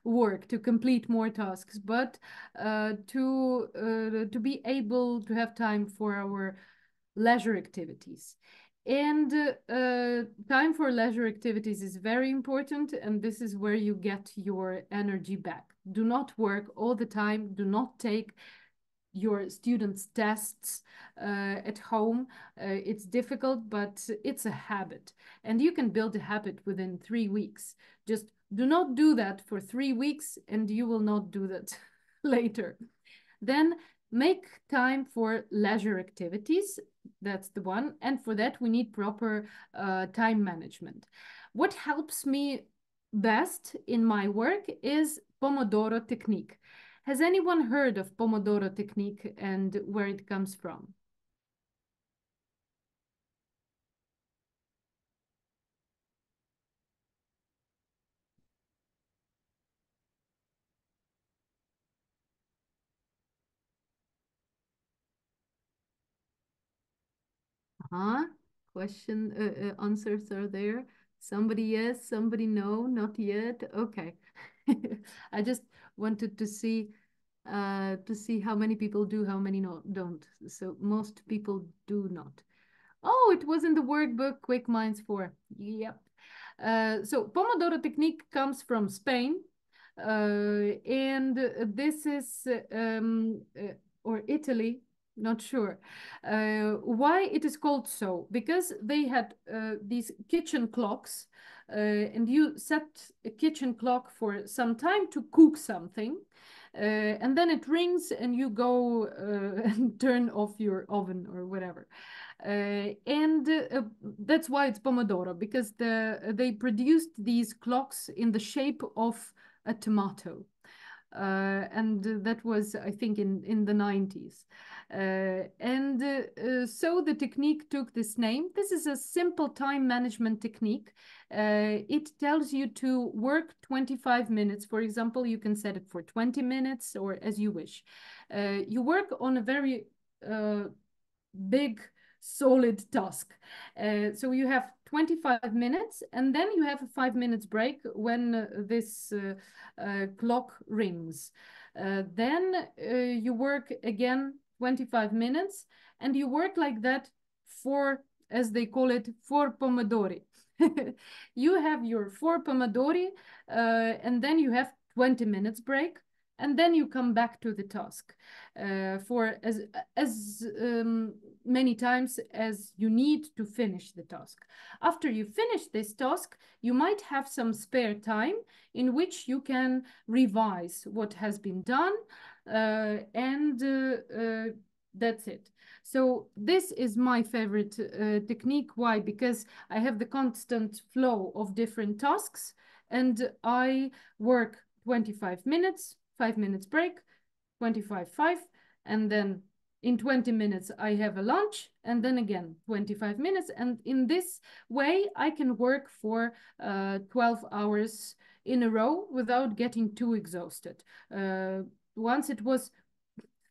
work, to complete more tasks, but to be able to have time for our leisure activities. And time for leisure activities is very important, and this is where you get your energy back. Do not work all the time. Do not take your students' tests at home. It's difficult, but it's a habit. And you can build a habit within 3 weeks. Just do not do that for 3 weeks, and you will not do that later. Then make time for leisure activities. That's the one. And for that, we need proper time management. What helps me best in my work is Pomodoro technique. Has anyone heard of Pomodoro technique and where it comes from? Huh? Question, answers are there. Somebody yes, somebody no, not yet. Okay. I just wanted to see how many people do, how many no, don't. So most people do not. Oh, it was in the workbook, Quick Minds 4. Yep. So Pomodoro technique comes from Spain. And this is, or Italy. not sure. Why it is called so? Because they had these kitchen clocks, and you set a kitchen clock for some time to cook something, and then it rings and you go and turn off your oven or whatever. And that's why it's Pomodoro, because they produced these clocks in the shape of a tomato. And that was, I think, in the 90s. So the technique took this name. This is a simple time management technique. It tells you to work 25 minutes. For example, you can set it for 20 minutes or as you wish. You work on a very big solid task. So you have 25 minutes and then you have a 5 minutes break when this clock rings. Then you work again 25 minutes and you work like that for, as they call it, for pomodori. You have your 4 pomodori and then you have 20 minutes break and then you come back to the task for as many times as you need to finish the task. After you finish this task, you might have some spare time in which you can revise what has been done, and that's it. So this is my favorite technique. Why? Because I have the constant flow of different tasks and I work 25 minutes, 5 minutes break, 25, 5, and then in 20 minutes I have a lunch and then again 25 minutes. And in this way I can work for 12 hours in a row without getting too exhausted. Once it was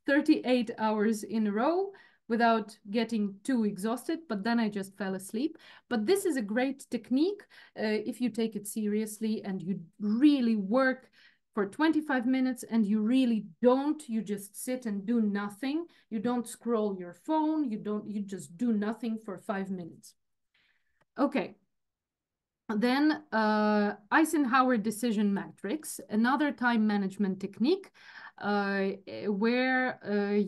38 hours in a row without getting too exhausted, but then I just fell asleep. But this is a great technique if you take it seriously and you really work for 25 minutes and you really don't, you just sit and do nothing. You don't scroll your phone, you just do nothing for 5 minutes. Okay. Then Eisenhower decision matrix, another time management technique where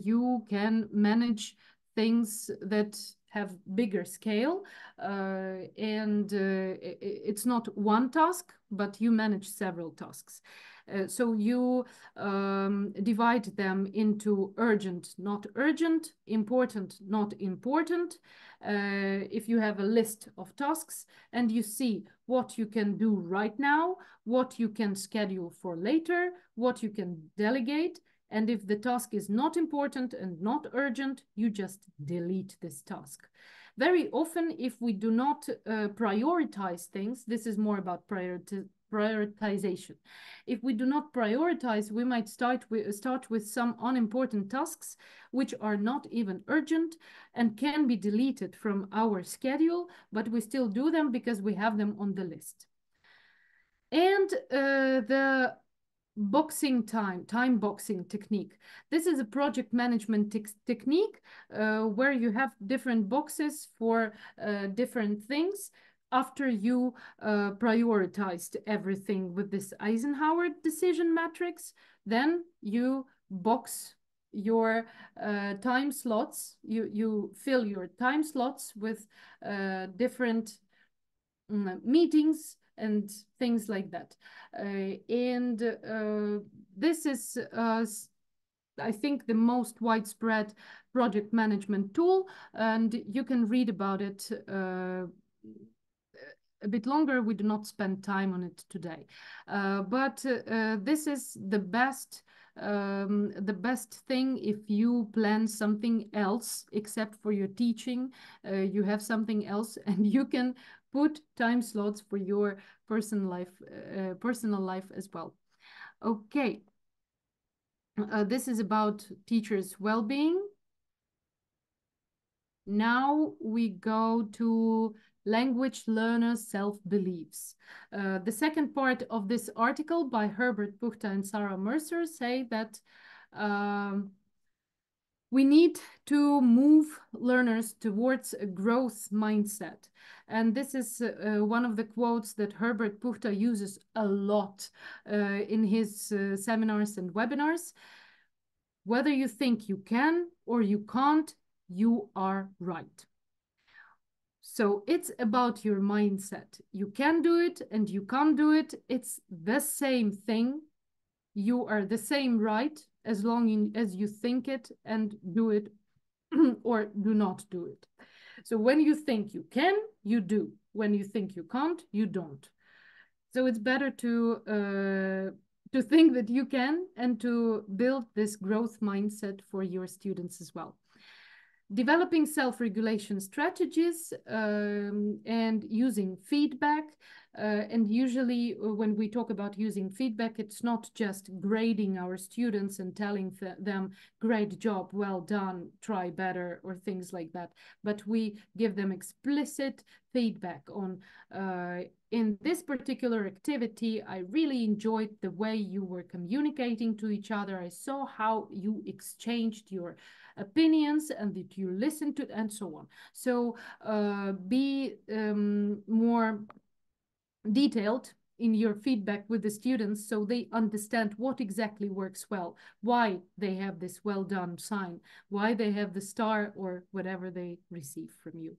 you can manage things that have bigger scale, and it's not one task, but you manage several tasks. So you divide them into urgent, not urgent, important, not important. If you have a list of tasks and you see what you can do right now, what you can schedule for later, what you can delegate, and if the task is not important and not urgent, you just delete this task. Very often, if we do not prioritize things, this is more about prioritization. If we do not prioritize, we might start with some unimportant tasks which are not even urgent and can be deleted from our schedule, but we still do them because we have them on the list. And the time boxing technique. This is a project management technique where you have different boxes for different things. After you prioritized everything with this Eisenhower decision matrix, then you box your time slots. You fill your time slots with different meetings and things like that. This is, I think, the most widespread project management tool, and you can read about it a bit longer. We do not spend time on it today. But this is the best thing if you plan something else except for your teaching. You have something else and you can put time slots for your personal life as well. Okay. This is about teachers' well-being. Now we go to language learners' self-beliefs. The second part of this article by Herbert Puchta and Sarah Mercer say that we need to move learners towards a growth mindset. And this is one of the quotes that Herbert Puchta uses a lot in his seminars and webinars. Whether you think you can or you can't, you are right. So it's about your mindset. You can do it and you can't do it. It's the same thing. You are the same right as long as you think it and do it or do not do it. So when you think you can, you do. When you think you can't, you don't. So it's better to think that you can and to build this growth mindset for your students as well. Developing self-regulation strategies and using feedback. And usually when we talk about using feedback, it's not just grading our students and telling them, great job, well done, try better, or things like that. But we give them explicit feedback on, in this particular activity, I really enjoyed the way you were communicating to each other. I saw how you exchanged your opinions and that you listen to, and so on. So be more detailed in your feedback with the students so they understand what exactly works well, why they have this well done sign, why they have the star or whatever they receive from you.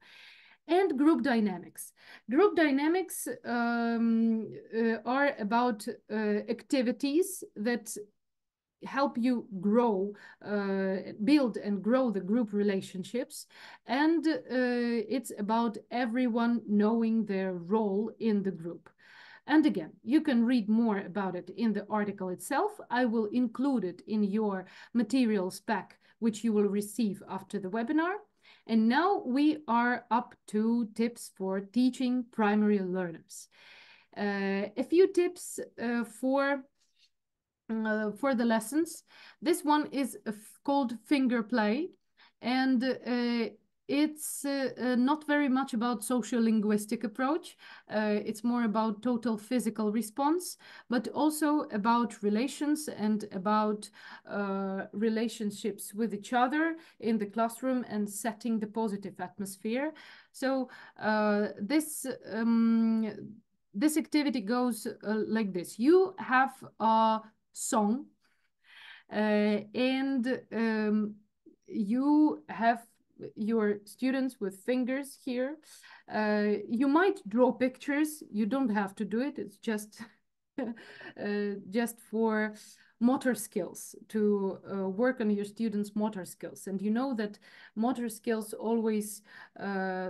And group dynamics. Group dynamics are about activities that help you grow, build and grow the group relationships. And it's about everyone knowing their role in the group. And again, you can read more about it in the article itself. I will include it in your materials pack, which you will receive after the webinar. And now we are up to tips for teaching primary learners. A few tips for the lessons. This one is called finger play, and it's not very much about social linguistic approach. It's more about total physical response, but also about relations and about relationships with each other in the classroom and setting the positive atmosphere. So this activity goes like this. You have a song and you have your students with fingers here. You might draw pictures. You don't have to do it. It's just just for motor skills, to work on your students' motor skills. And you know that motor skills always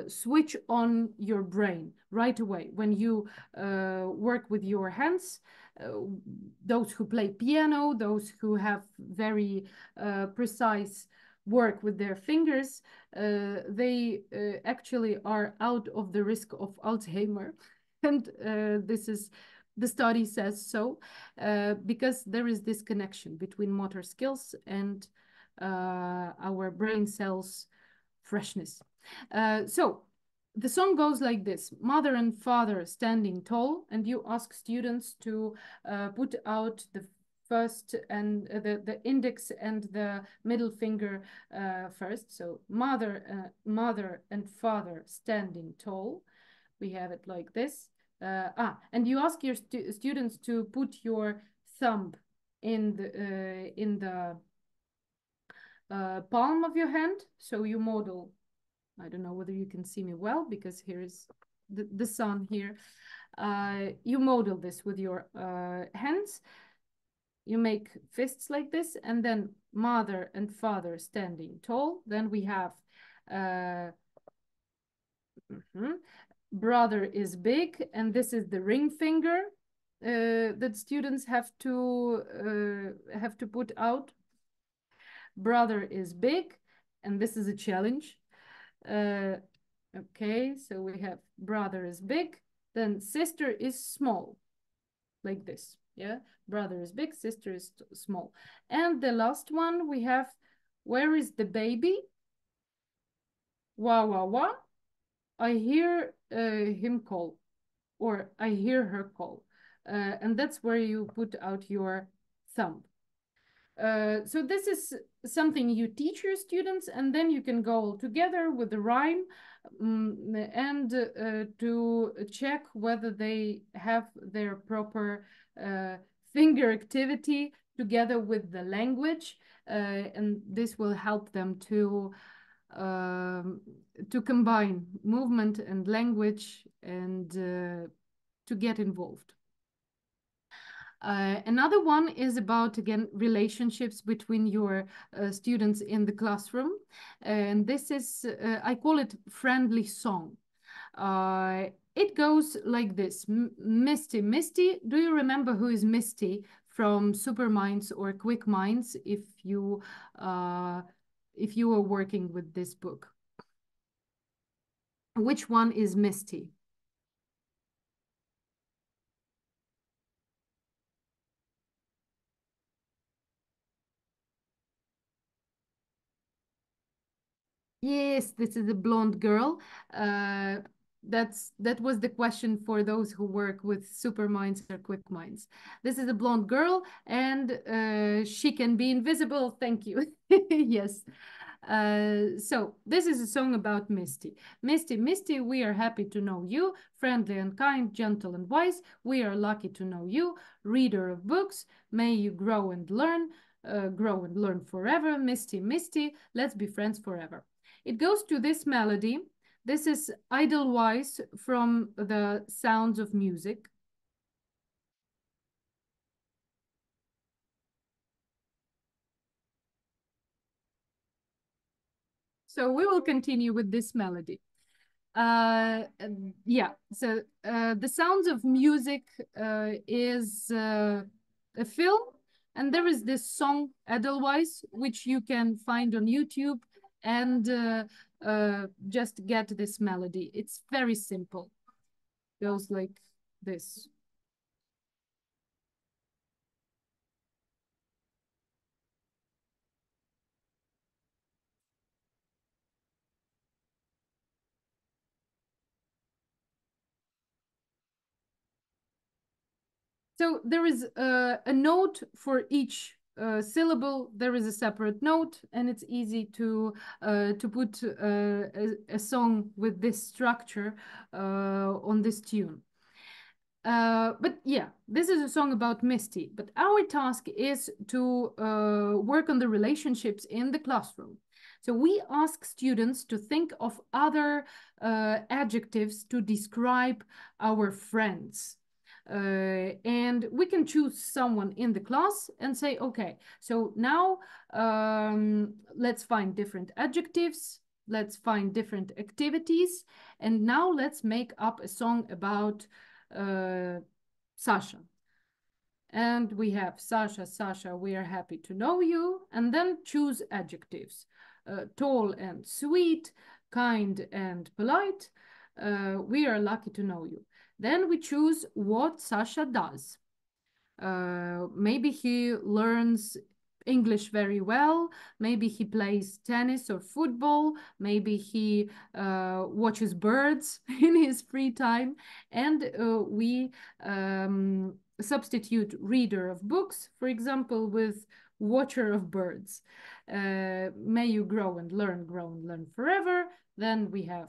switch on your brain right away. When you work with your hands, those who play piano, those who have very precise work with their fingers, they actually are out of the risk of Alzheimer. And this is, the study says so, because there is this connection between motor skills and our brain cells freshness. So the song goes like this: mother and father standing tall, and you ask students to put out the first and the index and the middle finger first. So mother and father standing tall. We have it like this. And you ask your students to put your thumb in the palm of your hand. So you model, I don't know whether you can see me well because here is the sun here. You model this with your hands. You make fists like this, and then mother and father standing tall. Then we have brother is big, and this is the ring finger that students have to put out. Brother is big, and this is a challenge. Okay, so we have brother is big, then sister is small, like this. Yeah, brother is big, sister is small. And the last one we have, where is the baby? Wah, wah, wah. I hear him call, or I hear her call. And that's where you put out your thumb. So this is something you teach your students, and then you can go together with the rhyme and to check whether they have their proper finger activity together with the language, and this will help them um, to combine movement and language and to get involved. Another one is about, again, relationships between your students in the classroom. And this is, I call it friendly song. It goes like this. Misty, Misty, do you remember who is Misty from Super Minds or Quick Minds if you were working with this book? Which one is Misty? Yes, this is a blonde girl. Uh, that was the question for those who work with super minds or quick minds. This is a blonde girl, and she can be invisible. Thank you. Yes. So this is a song about Misty. Misty, Misty, we are happy to know you. Friendly and kind, gentle and wise. We are lucky to know you. Reader of books, may you grow and learn. Grow and learn forever. Misty, Misty, let's be friends forever. It goes to this melody. This is Idlewise from the Sounds of Music. So we will continue with this melody. Yeah, so The Sounds of Music is a film, and there is this song Edelweiss, which you can find on YouTube and just get this melody. It's very simple. Goes like this. So there is a note for each syllable. There is a separate note, and it's easy to put a song with this structure on this tune. But yeah, this is a song about Misty. But our task is to work on the relationships in the classroom. So we ask students to think of other adjectives to describe our friends. And we can choose someone in the class and say, okay, so now let's find different adjectives, let's find different activities, and now let's make up a song about Sasha. And we have Sasha, Sasha, we are happy to know you. And then choose adjectives. Tall and sweet, kind and polite. We are lucky to know you. Then we choose what Sasha does. Maybe he learns English very well. Maybe he plays tennis or football. Maybe he watches birds in his free time. And we substitute reader of books, for example, with watcher of birds. May you grow and learn forever. Then we have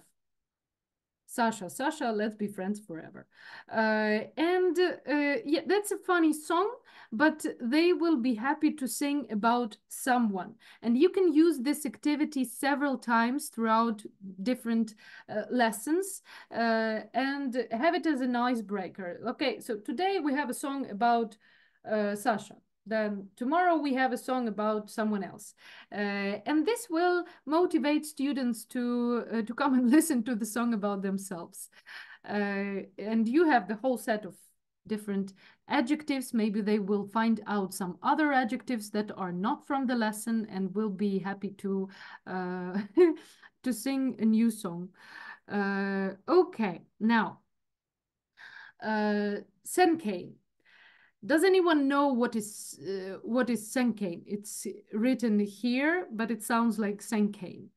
Sasha, Sasha, let's be friends forever. Yeah, that's a funny song, but they will be happy to sing about someone. And you can use this activity several times throughout different lessons and have it as an icebreaker. Okay, so today we have a song about Sasha. Then tomorrow we have a song about someone else. And this will motivate students to come and listen to the song about themselves. And you have the whole set of different adjectives. Maybe they will find out some other adjectives that are not from the lesson and will be happy to to sing a new song. Okay, now, Senkei. Does anyone know what is Senkei? It's written here, but it sounds like Senkei.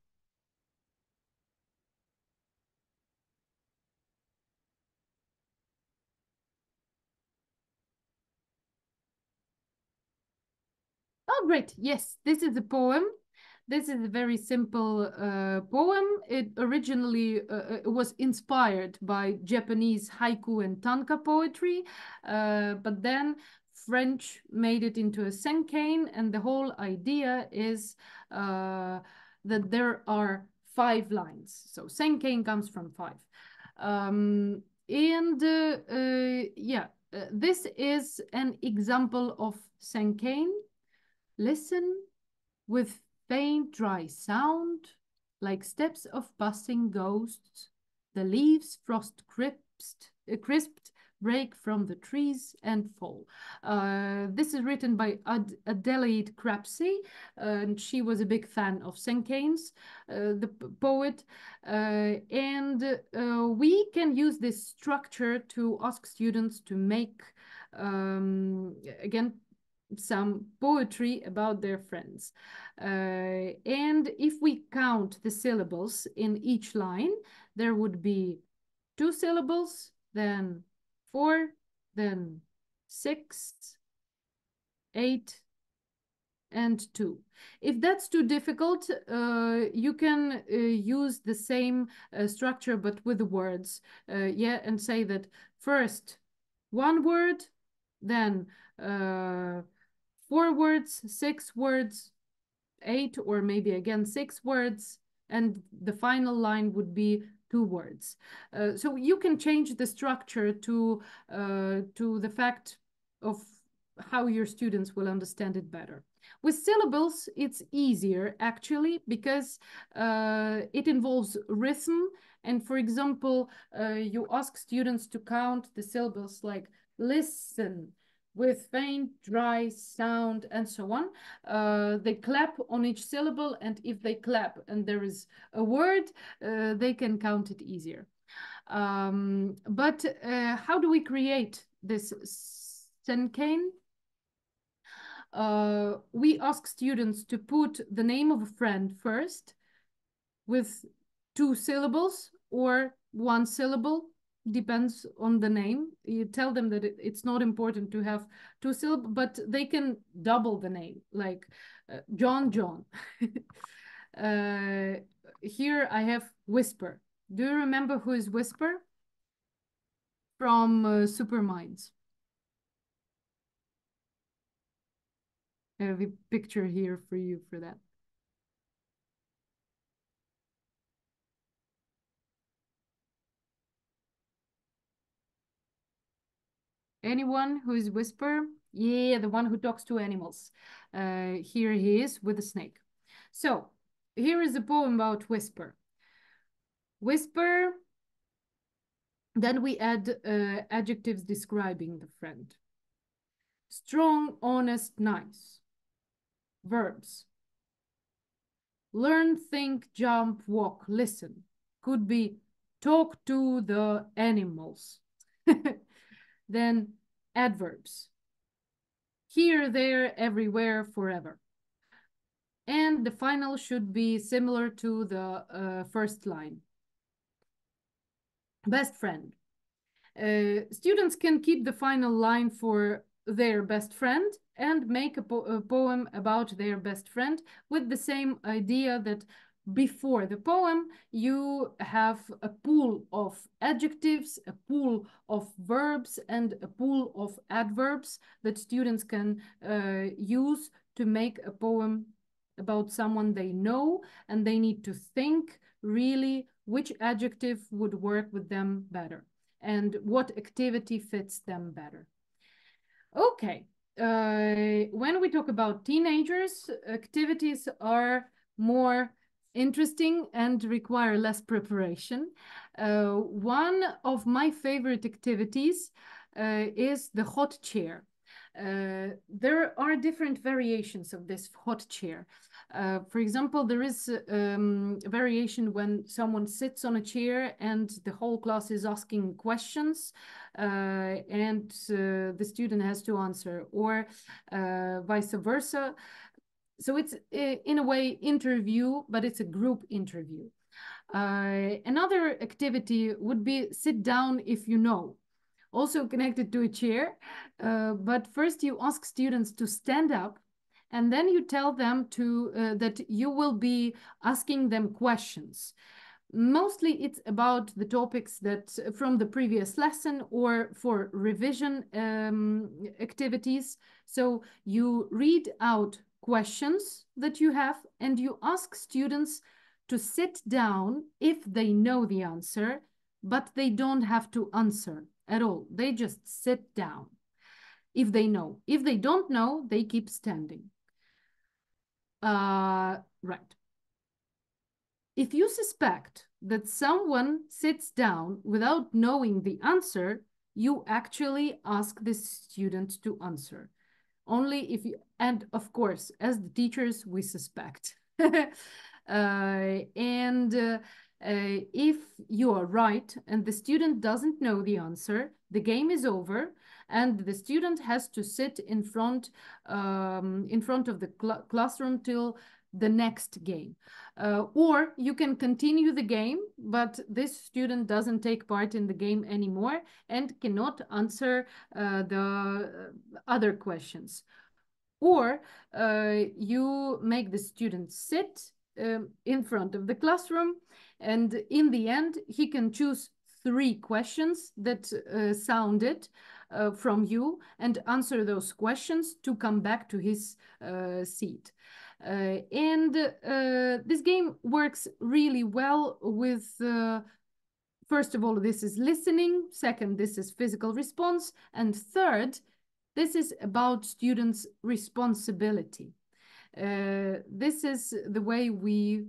Oh, great. Yes, this is a poem. This is a very simple poem. It originally was inspired by Japanese haiku and tanka poetry, but then French made it into a cinquain, and the whole idea is that there are 5 lines. So cinquain comes from 5. Yeah, this is an example of cinquain. Listen with faint dry sound, like steps of passing ghosts. The leaves crisped break from the trees and fall. This is written by Adelaide Crapsey, and she was a big fan of Cinquains, the poet. We can use this structure to ask students to make, again, some poetry about their friends. And if we count the syllables in each line, there would be 2 syllables, then 4, then 6, 8, and 2. If that's too difficult, you can use the same structure but with the words. Yeah, and say that first 1 word, then 4 words, 6 words, 8, or maybe again 6 words, and the final line would be 2 words. So you can change the structure to the fact of how your students will understand it better. With syllables, it's easier actually because it involves rhythm. And for example, you ask students to count the syllables like listen, with faint, dry sound, and so on. They clap on each syllable, and if they clap and there is a word, they can count it easier. But how do we create this cinquain? We ask students to put the name of a friend first with 2 syllables or 1 syllable, depends on the name. You tell them that it's not important to have 2 syllables, but they can double the name, like John. Here I have Whisper. Do you remember who is Whisper? From Super Minds. I have a picture here for you for that. Anyone who is Whisper? Yeah, the one who talks to animals. Here he is with a snake. So here is a poem about Whisper. Whisper, then we add adjectives describing the friend. Strong, honest, nice. Verbs. Learn, think, jump, walk, listen. Could be talk to the animals. Then adverbs. Here, there, everywhere, forever. And the final should be similar to the first line. Best friend. Students can keep the final line for their best friend and make a poem about their best friend with the same idea that before the poem, you have a pool of adjectives, a pool of verbs, and a pool of adverbs that students can use to make a poem about someone they know, and they need to think really which adjective would work with them better and what activity fits them better. Okay, when we talk about teenagers, activities are more interesting and require less preparation. One of my favorite activities is the hot chair. There are different variations of this hot chair. For example, there is a variation when someone sits on a chair and the whole class is asking questions and the student has to answer, or vice versa. So it's in a way interview, but it's a group interview. Another activity would be sit down if you know, also connected to a chair. But first you ask students to stand up, and then you tell them to that you will be asking them questions. Mostly it's about the topics that from the previous lesson or for revision activities. So you read out questions that you have and you ask students to sit down if they know the answer, but they don't have to answer at all. They just sit down if they know. If they don't know, they keep standing. Right. If you suspect that someone sits down without knowing the answer, you actually ask the student to answer. Only if you, and of course, as the teachers, we suspect. If you are right and the student doesn't know the answer, the game is over and the student has to sit in front of the classroom till the next game. Or you can continue the game, but this student doesn't take part in the game anymore and cannot answer the other questions. Or you make the student sit in front of the classroom, and in the end, he can choose 3 questions that sounded from you and answer those questions to come back to his seat. This game works really well with first of all, this is listening. Second, this is physical response. And third, this is about students' responsibility. This is the way we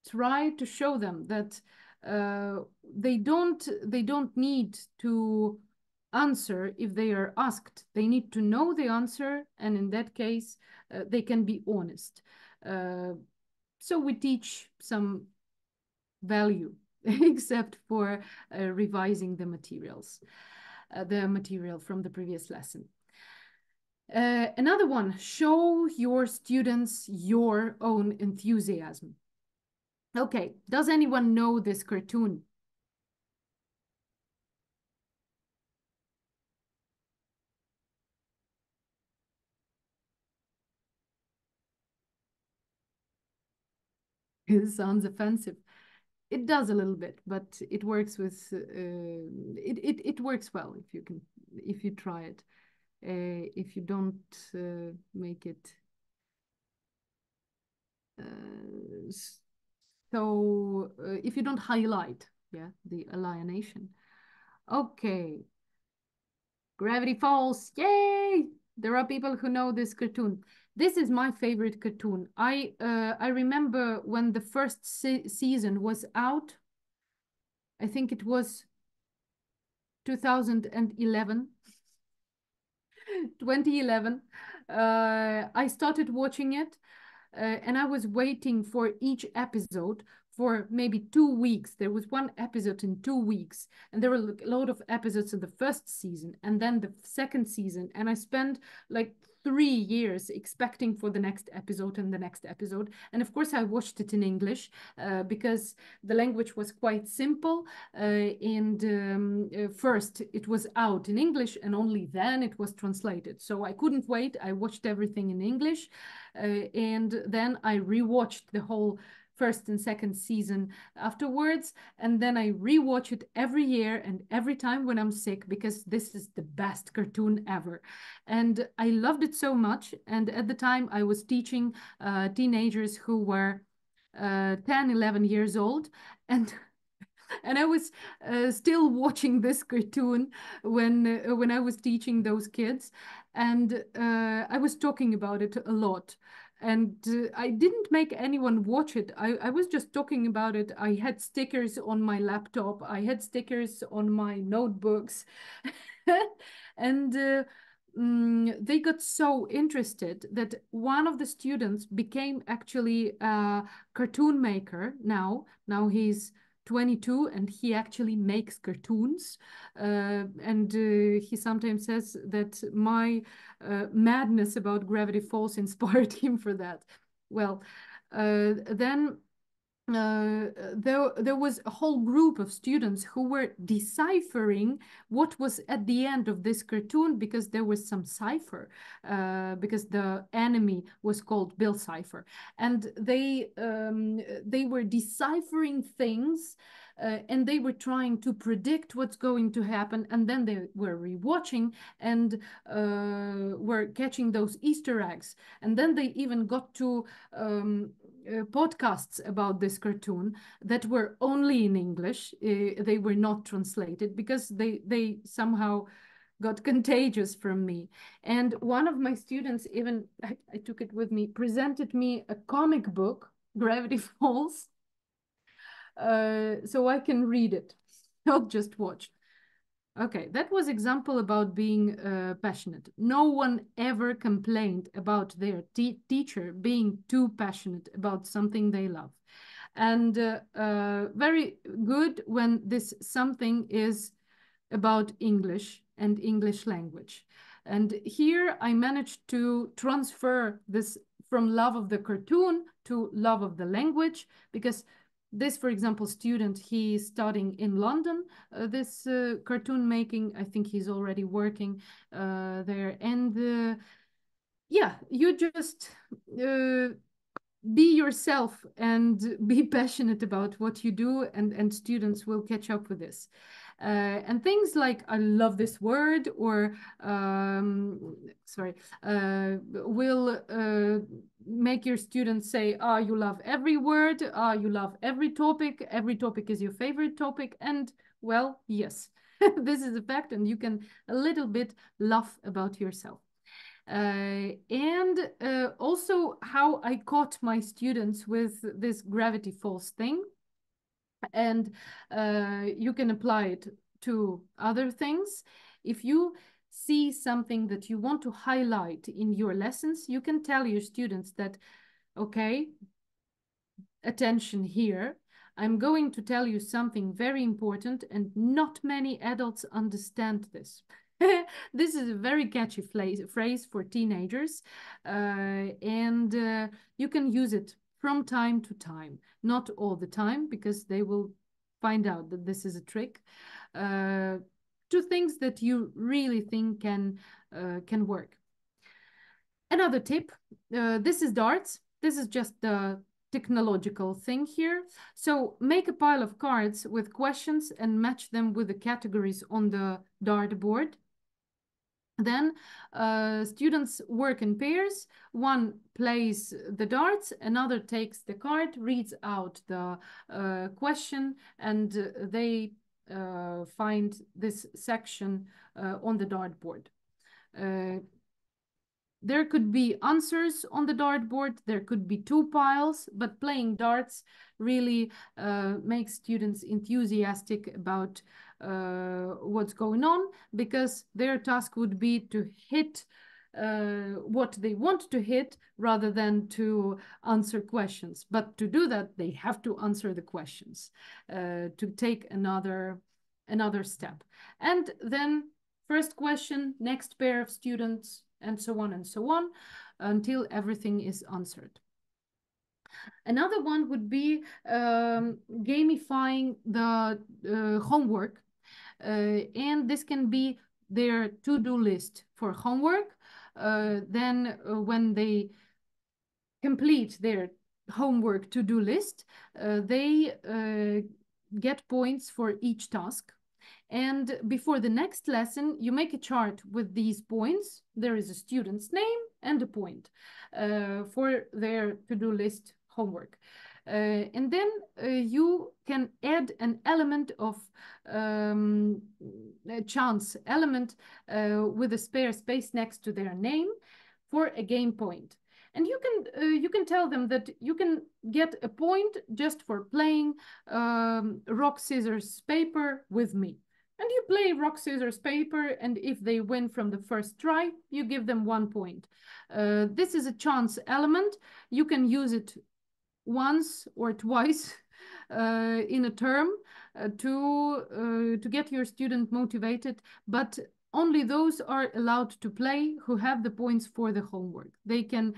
try to show them that they don't need to answer if they are asked. They need to know the answer, and in that case, they can be honest. So we teach some value, except for revising the materials, the material from the previous lesson. Another one, show your students your own enthusiasm. Okay, does anyone know this cartoon? It sounds offensive. It does a little bit, but it works with it works well if you try it. If you don't make it if you don't highlight, yeah, the alienation. Okay, Gravity Falls, yay! There are people who know this cartoon. This is my favorite cartoon. I remember when the first season was out. I think it was 2011. 2011. I started watching it and I was waiting for each episode for maybe 2 weeks. There was one episode in 2 weeks, and there were a lot of episodes in the first season and then the second season. And I spent like 3 years expecting for the next episode and the next episode. And of course, I watched it in English because the language was quite simple. First, it was out in English, and only then it was translated. So I couldn't wait. I watched everything in English, and then I rewatched the whole first and second season afterwards, and then I rewatch it every year and every time when I'm sick, because this is the best cartoon ever. And I loved it so much. And at the time I was teaching teenagers who were 10, 11 years old, and and I was still watching this cartoon when I was teaching those kids, and I was talking about it a lot. And I didn't make anyone watch it. I was just talking about it. I had stickers on my laptop. I had stickers on my notebooks. And they got so interested that one of the students became actually a cartoon maker now. Now he's 22 and he actually makes cartoons. He sometimes says that my madness about Gravity Falls inspired him for that. Well, then there was a whole group of students who were deciphering what was at the end of this cartoon, because there was some cipher, because the enemy was called Bill Cipher, and they were deciphering things. And they were trying to predict what's going to happen, and then they were rewatching and were catching those Easter eggs. And then they even got to podcasts about this cartoon that were only in English. They were not translated because they somehow got contagious from me. And one of my students, even I took it with me, presented me a comic book, Gravity Falls, so I can read it, not just watch. Okay, that was example about being passionate. No one ever complained about their teacher being too passionate about something they love. And very good when this something is about English and English language. And here I managed to transfer this from love of the cartoon to love of the language, because this, for example, student, he's studying in London, this cartoon making. I think he's already working there. And yeah, you just be yourself and be passionate about what you do, and students will catch up with this. And things like I love this word, or will make your students say, ah, you love every word, ah, you love every topic is your favorite topic. And well, yes, this is a fact, and you can a little bit laugh about yourself. And also how I caught my students with this Gravity Falls thing. And you can apply it to other things. If you see something that you want to highlight in your lessons, you can tell your students that, okay, attention here. I'm going to tell you something very important, and not many adults understand this. This is a very catchy phrase for teenagers, and you can use it from time to time, not all the time, because they will find out that this is a trick, to things that you really think can work. Another tip, this is darts. This is just the technological thing here. So make a pile of cards with questions and match them with the categories on the dartboard. Then students work in pairs. One plays the darts, another takes the card, reads out the question, and they find this section on the dartboard. There could be answers on the dartboard, there could be two piles, but playing darts really makes students enthusiastic about what's going on, because their task would be to hit what they want to hit rather than to answer questions. But to do that, they have to answer the questions to take another step. And then first question, next pair of students, and so on, until everything is answered. Another one would be gamifying the homework. And this can be their to-do list for homework. Then when they complete their homework to-do list, they get points for each task. And before the next lesson, you make a chart with these points. There is a student's name and a point for their to-do list homework. And then you can add an element of a chance element with a spare space next to their name for a game point. And you can tell them that you can get a point just for playing rock, scissors, paper with me. And you play rock, scissors, paper, and if they win from the first try, you give them 1 point. This is a chance element. You can use it once or twice in a term to get your student motivated, but only those are allowed to play who have the points for the homework. They can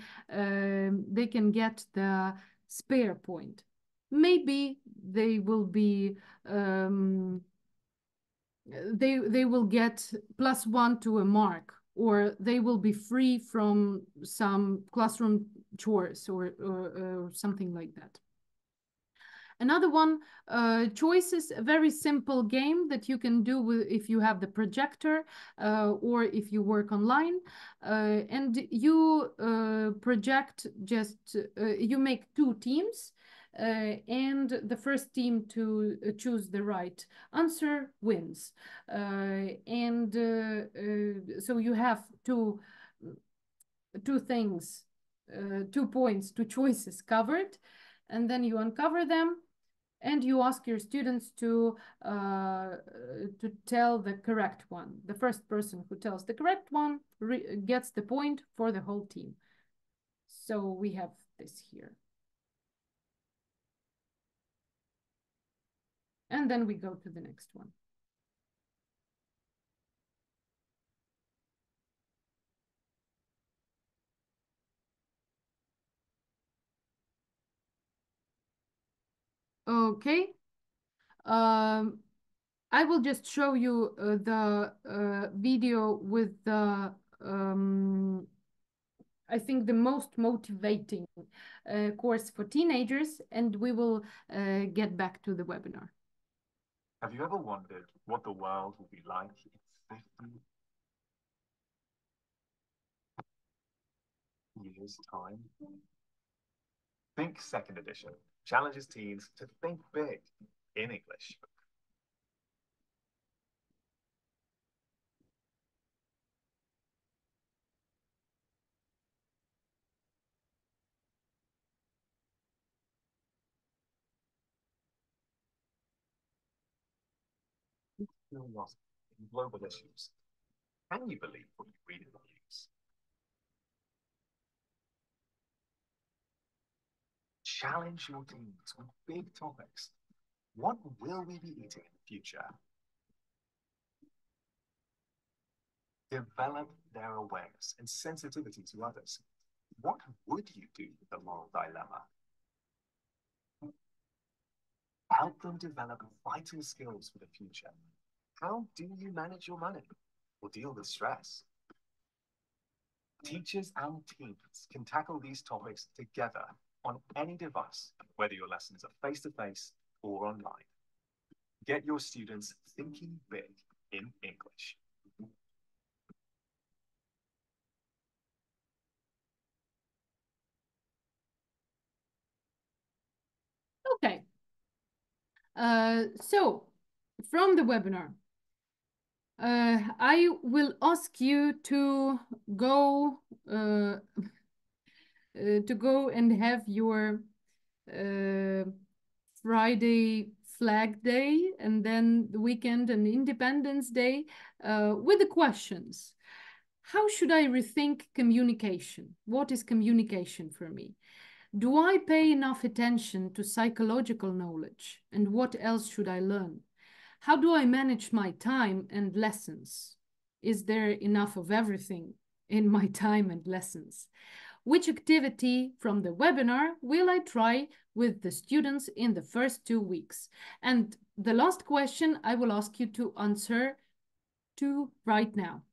get the spare point. maybe they will be um, they will get +1 to a mark, or they will be free from some classroom chores or something like that. Another one, choice is a very simple game that you can do with if you have the projector or if you work online. And you project just, you make two teams. And the first team to choose the right answer wins. So you have two things, 2 points, two choices covered, and then you uncover them and you ask your students to tell the correct one. The first person who tells the correct one gets the point for the whole team. So we have this here. And then we go to the next one. Okay. I will just show you the video with the I think the most motivating course for teenagers, and we will get back to the webinar. Have you ever wondered what the world will be like in 50 years' time? Think Second Edition challenges teens to think big in English. Curiosity in global issues. Can you believe what you read in the news? Challenge your teens with big topics. What will we be eating in the future? Develop their awareness and sensitivity to others. What would you do with the moral dilemma? Help them develop vital skills for the future. How do you manage your money or deal with stress? Teachers and teens can tackle these topics together on any device, whether your lessons are face-to-face or online. Get your students thinking big in English. Okay. So from the webinar, I will ask you uh, to go and have your uh, Friday Flag Day, and then the weekend and Independence Day with the questions. How should I rethink communication? What is communication for me? Do I pay enough attention to psychological knowledge? And what else should I learn? How do I manage my time and lessons? Is there enough of everything in my time and lessons? Which activity from the webinar will I try with the students in the first 2 weeks? And the last question I will ask you to answer to right now.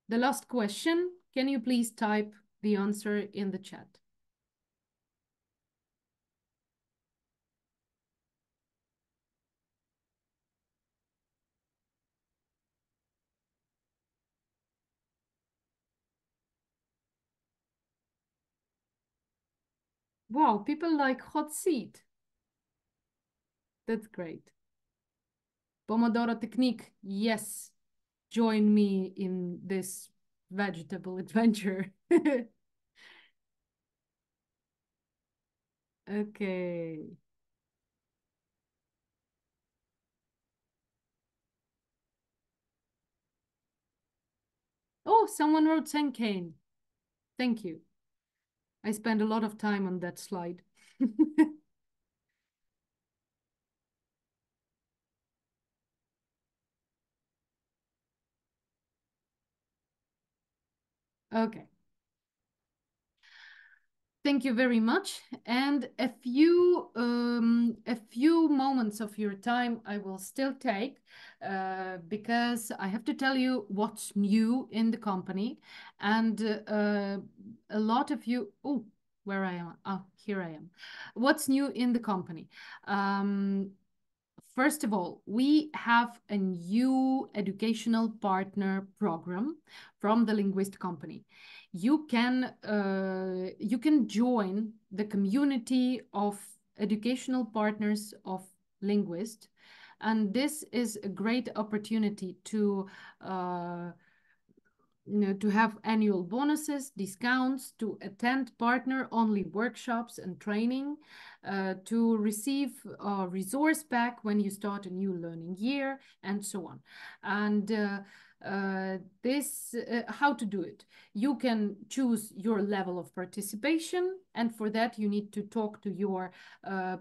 The last question, can you please type the answer in the chat? Wow, people like hot seat. That's great. Pomodoro technique, yes. Join me in this vegetable adventure. Okay. Oh, someone wrote Senkane. Thank you. I spent a lot of time on that slide. Okay. Thank you very much. And a few moments of your time I will still take because I have to tell you what's new in the company. And a lot of you, oh, where I am. Oh, here I am. What's new in the company? First of all, we have a new educational partner program from the Linguist company. You can join the community of educational partners of Linguist, and this is a great opportunity to to have annual bonuses, discounts, to attend partner-only workshops and training, to receive a resource pack when you start a new learning year, and so on. And how to do it? You can choose your level of participation, and for that you need to talk to your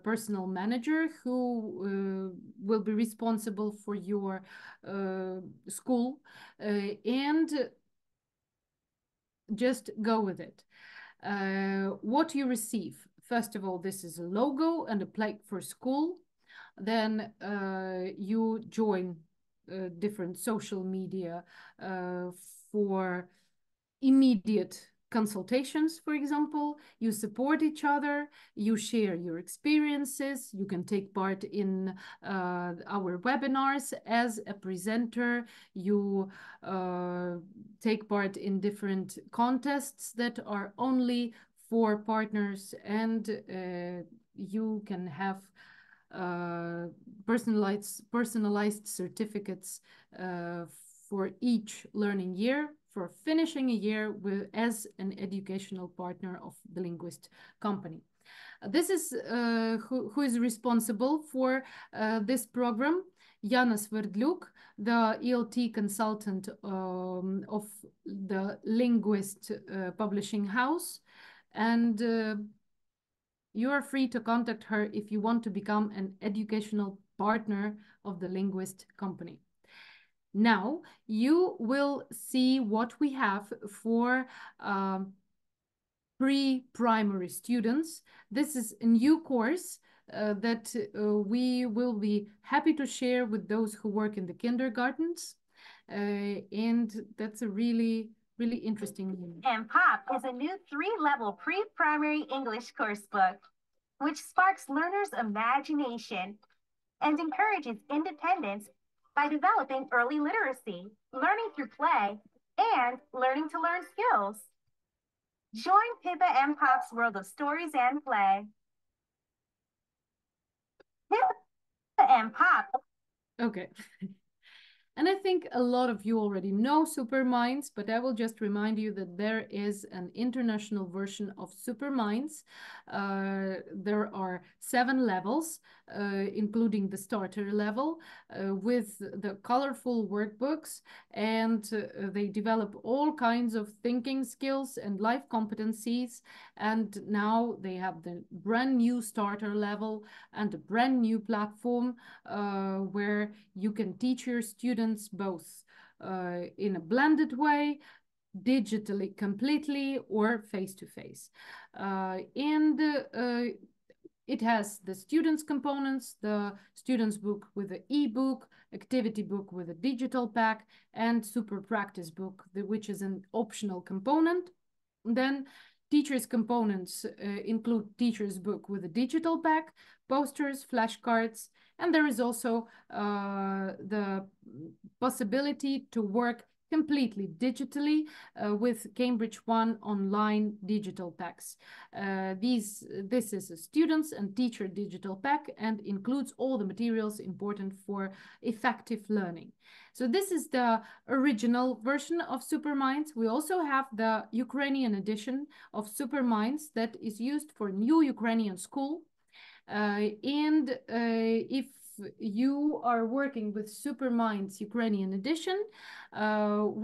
personal manager who will be responsible for your school, and just go with it. What you receive, first of all, this is a logo and a plaque for school. Then you join different social media for immediate consultations, for example. You support each other, you share your experiences, you can take part in our webinars as a presenter, you take part in different contests that are only for partners, and you can have personalized certificates for each learning year, for finishing a year as an educational partner of the Linguist company. This is who is responsible for this program. Jana Sverdluk, the ELT consultant of the Linguist publishing house. And you are free to contact her if you want to become an educational partner of the Linguist company. Now you will see what we have for pre-primary students. This is a new course that we will be happy to share with those who work in the kindergartens. And that's a really interesting one. And POP is a new 3-level pre-primary English course book, which sparks learners' imagination and encourages independence by developing early literacy, learning through play, and learning to learn skills. Join Pippa and Pop's world of stories and play. Pippa and Pop. Okay. And I think a lot of you already know Superminds, but I will just remind you that there is an international version of Superminds. There are 7 levels, including the starter level, with the colorful workbooks, and they develop all kinds of thinking skills and life competencies. And now they have the brand new starter level and a brand new platform where you can teach your students both in a blended way, digitally completely, or face-to-face. It has the students components, the students book with the ebook, activity book with a digital pack, and super practice book, which is an optional component. Then teachers components include teachers book with a digital pack, posters, flashcards, and there is also the possibility to work completely digitally with Cambridge One online digital packs. This is a students and teacher digital pack and includes all the materials important for effective learning. So this is the original version of Superminds. We also have the Ukrainian edition of Superminds that is used for new Ukrainian school. If you are working with Superminds Ukrainian edition,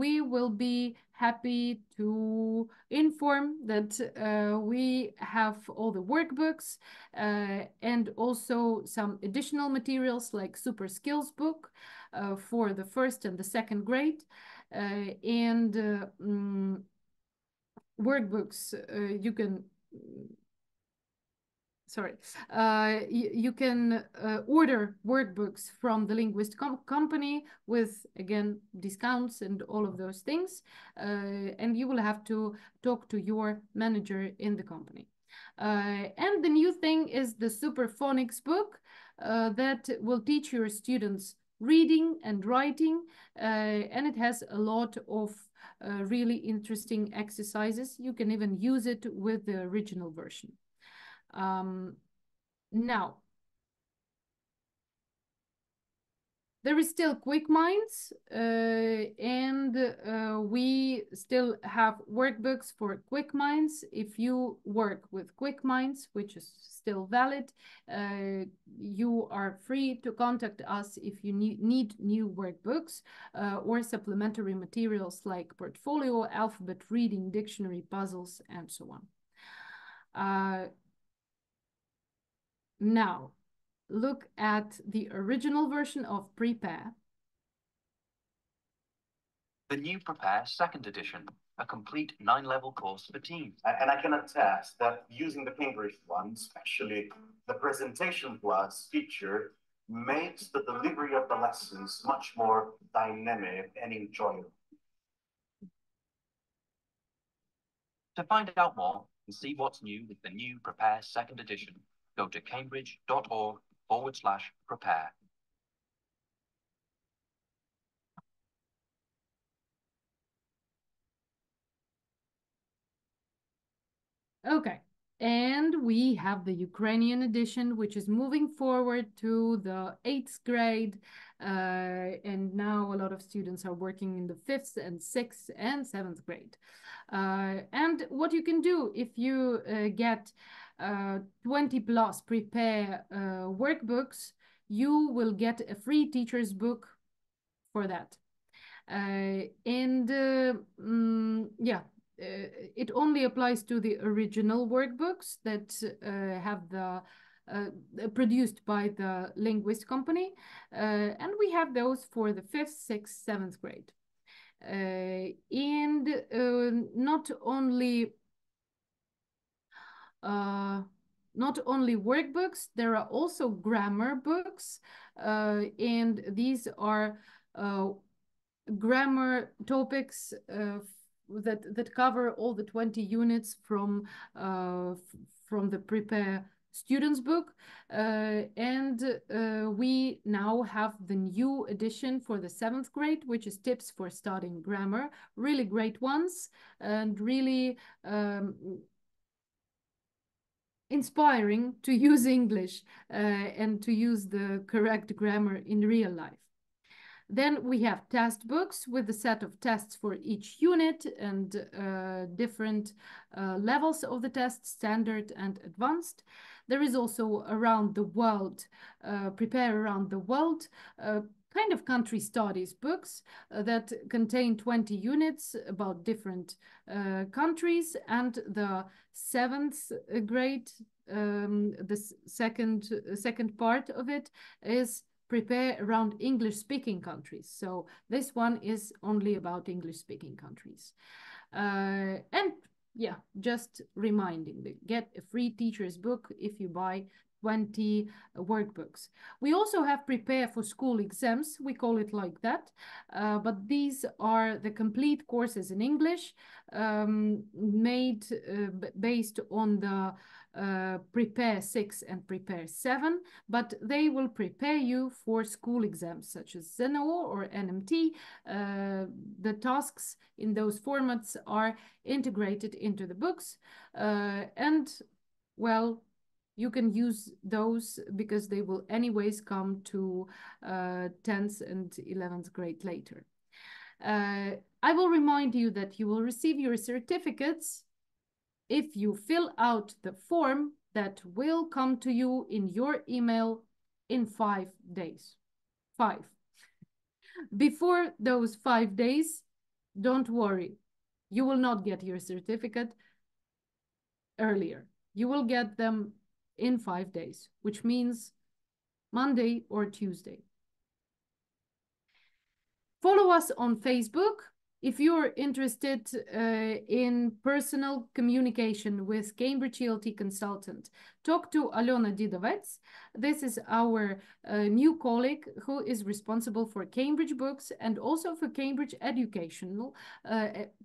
we will be happy to inform that we have all the workbooks and also some additional materials like Super Skills book for the 1st and the 2nd grade, and workbooks you can sorry, you can order workbooks from the Linguist company with, again, discounts and all of those things. And you will have to talk to your manager in the company. And the new thing is the Superphonics book that will teach your students reading and writing. And it has a lot of really interesting exercises. You can even use it with the original version. Now, there is still Quick Minds, and we still have workbooks for Quick Minds. If you work with Quick Minds, which is still valid, you are free to contact us if you need new workbooks or supplementary materials like portfolio, alphabet reading, dictionary, puzzles, and so on. Now, look at the original version of Prepare. The new Prepare second edition, a complete 9-level course for teens. And I can attest that using the Cambridge one, especially the Presentation Plus feature, makes the delivery of the lessons much more dynamic and enjoyable. To find out more and see what's new with the new Prepare second edition, go to cambridge.org/prepare. Okay, and we have the Ukrainian edition, which is moving forward to the 8th grade. And now a lot of students are working in the 5th and 6th and 7th grade. And what you can do if you get 20 plus Prepare workbooks, you will get a free teacher's book for that. Yeah. It only applies to the original workbooks that have the produced by the Linguist company, and we have those for the 5th, 6th, 7th grade. And not only workbooks, there are also grammar books, and these are grammar topics that cover all the 20 units from the Prepare students book, and we now have the new edition for the 7th grade, which is tips for starting grammar. Really great ones and really inspiring to use English and to use the correct grammar in real life. Then we have test books with a set of tests for each unit and different levels of the test, standard and advanced. There is also Around the World, Prepare Around the World, kind of country studies books that contain 20 units about different countries. And the 7th grade, the second part of it is Prepare Around English-speaking countries. So this one is only about English-speaking countries. And yeah, just reminding, get a free teacher's book if you buy 20 workbooks. We also have Prepare for School Exams. We call it like that. But these are the complete courses in English made based on the Prepare 6 and Prepare 7, but they will prepare you for school exams such as ZNO or NMT. The tasks in those formats are integrated into the books, and well, you can use those because they will anyways come to 10th and 11th grade later. I will remind you that you will receive your certificates if you fill out the form that will come to you in your email in 5 days. 5. Before those 5 days, don't worry. You will not get your certificate earlier. You will get them in 5 days, which means Monday or Tuesday. Follow us on Facebook If you're interested in personal communication with Cambridge ELT consultant, talk to Alona Didovets. This is our new colleague who is responsible for Cambridge books and also for Cambridge educational,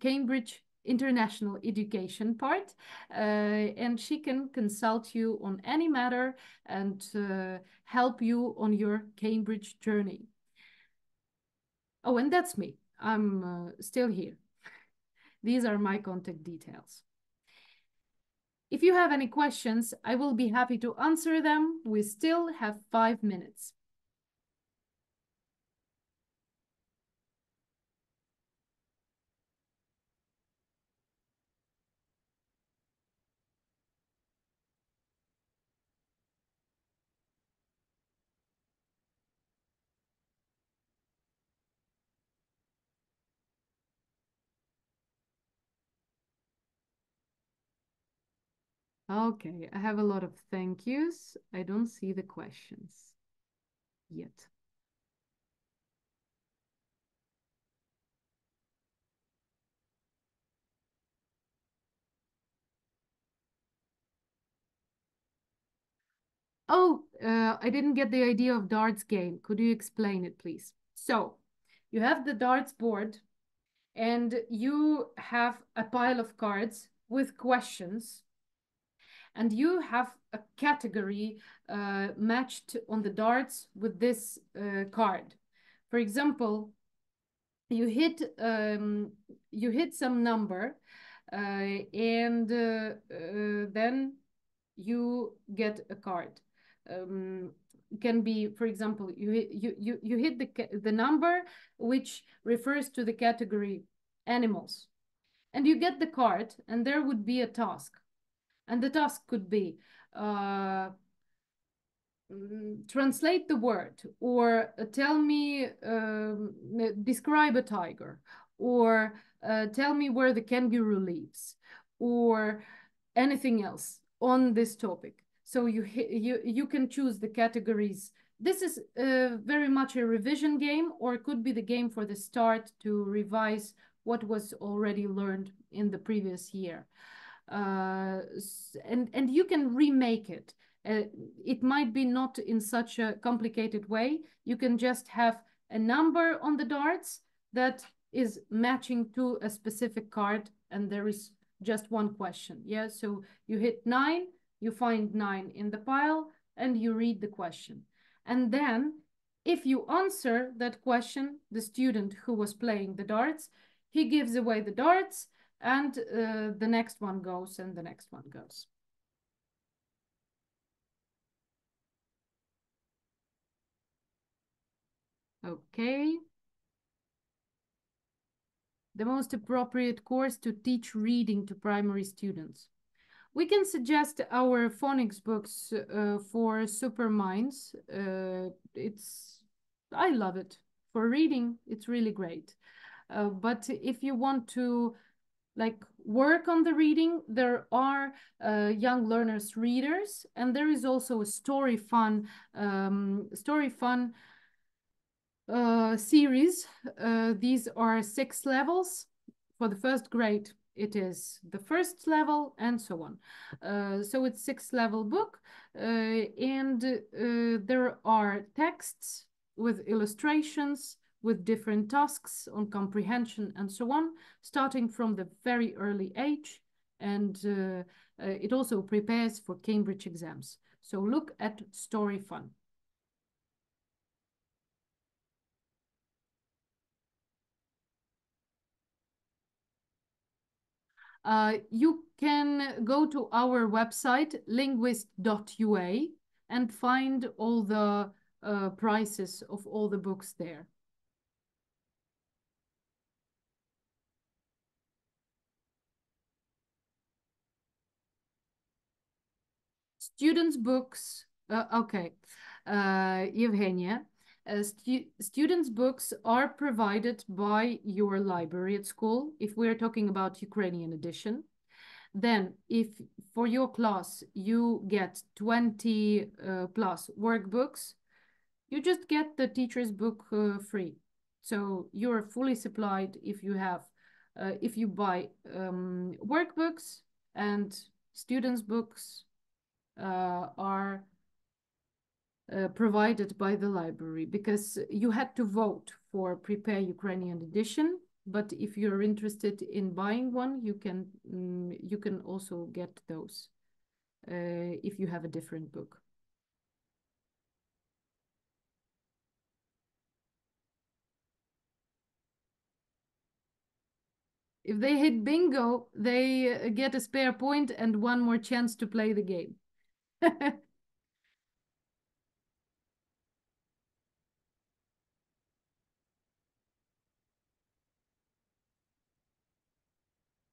Cambridge international education part. And she can consult you on any matter and help you on your Cambridge journey. Oh, and that's me. I'm still here. These are my contact details. If you have any questions, I will be happy to answer them. We still have 5 minutes. Okay, I have a lot of thank yous. I don't see the questions yet. Oh, I didn't get the idea of darts game. Could you explain it, please? So, you have the darts board and you have a pile of cards with questions, and you have a category matched on the darts with this card. For example, you hit some number and then you get a card. Can be, for example, you hit the number which refers to the category animals, and you get the card, and there would be a task, and the task could be translate the word, or tell me, describe a tiger, or tell me where the kangaroo lives, or anything else on this topic. So you can choose the categories. This is very much a revision game, or it could be the game for the start to revise what was already learned in the previous year. And you can remake it. It might be not in such a complicated way. You can just have a number on the darts that is matching to a specific card, and there is just one question. Yeah, so you hit 9, you find 9 in the pile, and you read the question. And then if you answer that question, the student who was playing the darts, he gives away the darts, and the next one goes, and the next one goes. Okay. The most appropriate course to teach reading to primary students. We can suggest our phonics books for Super Minds. I love it. For reading, it's really great. But if you want to work on the reading, there are young learners readers, and there is also a story fun series. These are 6 levels. For the first grade, it is the first level, and so on. So it's 6-level book, and there are texts with illustrations, with different tasks on comprehension and so on, starting from the very early age. And it also prepares for Cambridge exams. So look at Story Fun. You can go to our website, linguist.ua, and find all the prices of all the books there. Students' books, okay, Evgenia. Students' books are provided by your library at school, if we're talking about Ukrainian edition. Then, if for your class you get 20 plus workbooks, you just get the teacher's book free. So you're fully supplied if you have, if you buy workbooks, and students' books are provided by the library, because you had to vote for Prepare Ukrainian edition. But if you're interested in buying one, you can also get those if you have a different book. If they hit bingo, they get a spare point and one more chance to play the game.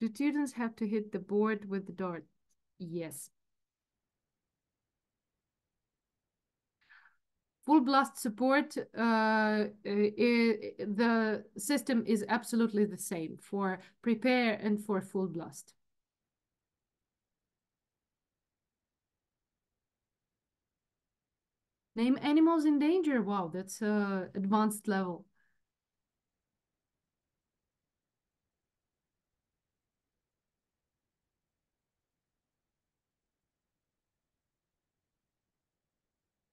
Do students have to hit the board with the dart? Yes. Full blast support, the system is absolutely the same for Prepare and for full blast. Name animals in danger. Wow, that's advanced level.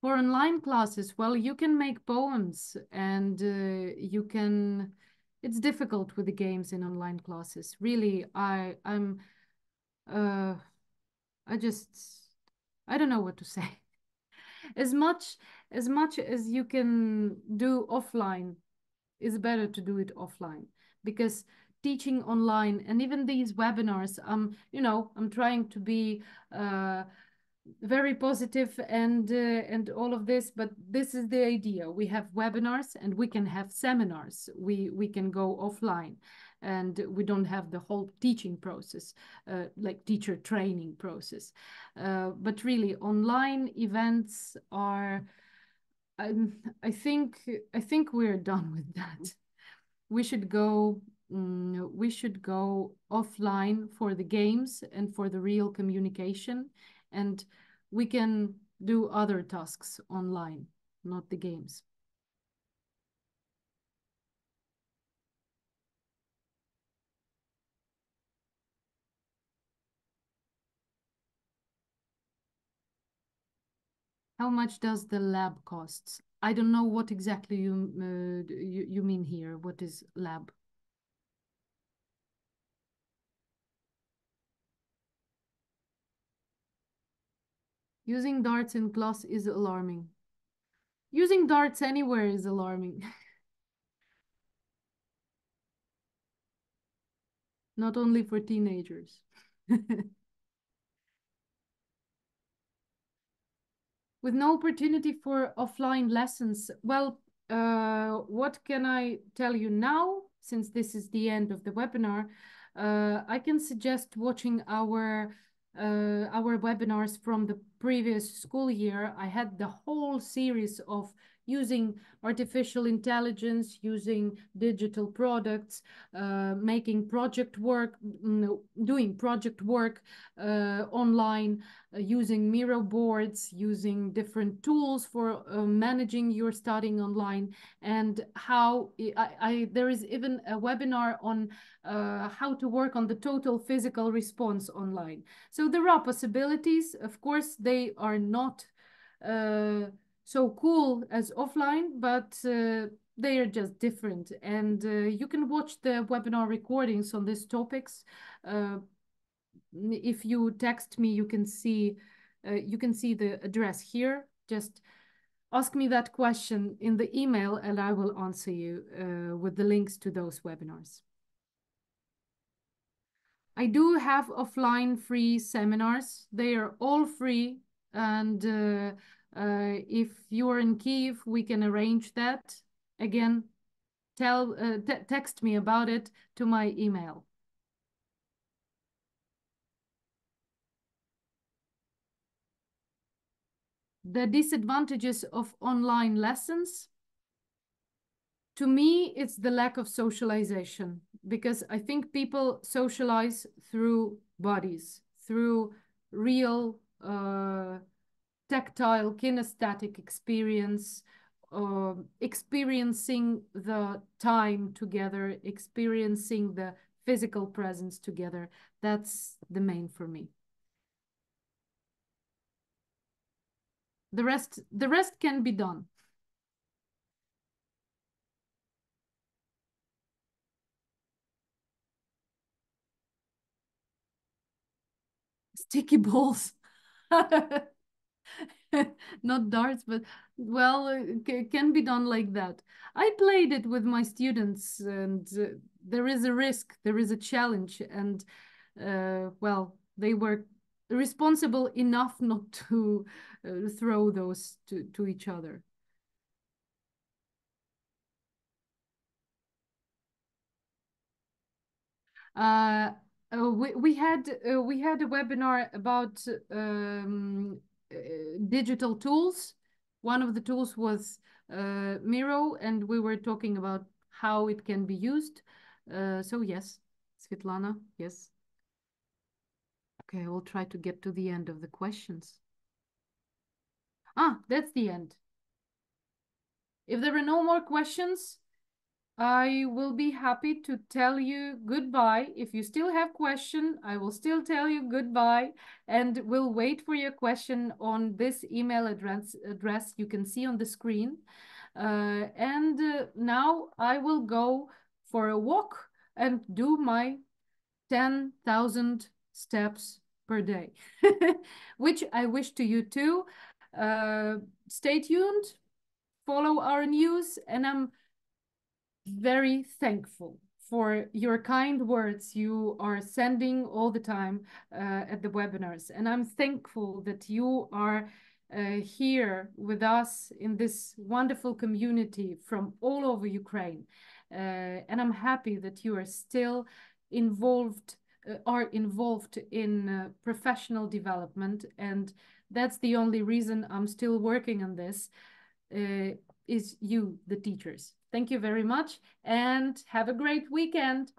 For online classes, well, you can make poems, and you can, it's difficult with the games in online classes. Really, I don't know what to say. As much as you can do offline, it's better to do it offline, because teaching online and even these webinars, I'm trying to be very positive and all of this, but this is the idea. We have webinars and we can have seminars. We can go offline, and we don't have the whole teaching process, like teacher training process. But really, online events are, I think we're done with that. We should go offline for the games and for the real communication, and we can do other tasks online, not the games. How much does the lab cost? I don't know what exactly you mean here. What is lab? Using darts in class is alarming. Using darts anywhere is alarming. Not only for teenagers. With no opportunity for offline lessons. Well, what can I tell you now, since this is the end of the webinar? I can suggest watching our webinars from the previous school year. I had the whole series of using artificial intelligence, using digital products, making project work, doing project work online, using Miro boards, using different tools for managing your studying online, and how there is even a webinar on how to work on the total physical response online. So there are possibilities. Of course, they are not so cool as offline, but they are just different. And you can watch the webinar recordings on these topics. If you text me, you can see the address here. Just ask me that question in the email, and I will answer you with the links to those webinars. I do have offline free seminars. They are all free, and if you're in Kyiv, we can arrange that. Again, text me about it to my email. The disadvantages of online lessons, to me, it's the lack of socialization, because I think people socialize through bodies, through real tactile, kinesthetic experience experiencing the time together, experiencing the physical presence together. That's the main for me. The rest can be done. Sticky balls. Not darts, but well, can be done like that. I played it with my students, and there is a risk, there is a challenge, and well, they were responsible enough not to throw those to each other. We had a webinar about digital tools. One of the tools was Miro, and we were talking about how it can be used. So yes, Svetlana, yes. Okay, I will try to get to the end of the questions. Ah, that's the end. If there are no more questions, I will be happy to tell you goodbye. If you still have question, I will still tell you goodbye, and we'll wait for your question on this email address you can see on the screen. Now I will go for a walk and do my 10,000 steps per day, which I wish to you too. Stay tuned, follow our news, and I'm very thankful for your kind words you are sending all the time at the webinars. And I'm thankful that you are here with us in this wonderful community from all over Ukraine. And I'm happy that you are still involved in professional development. And that's the only reason I'm still working on this, is you, the teachers. Thank you very much, and have a great weekend.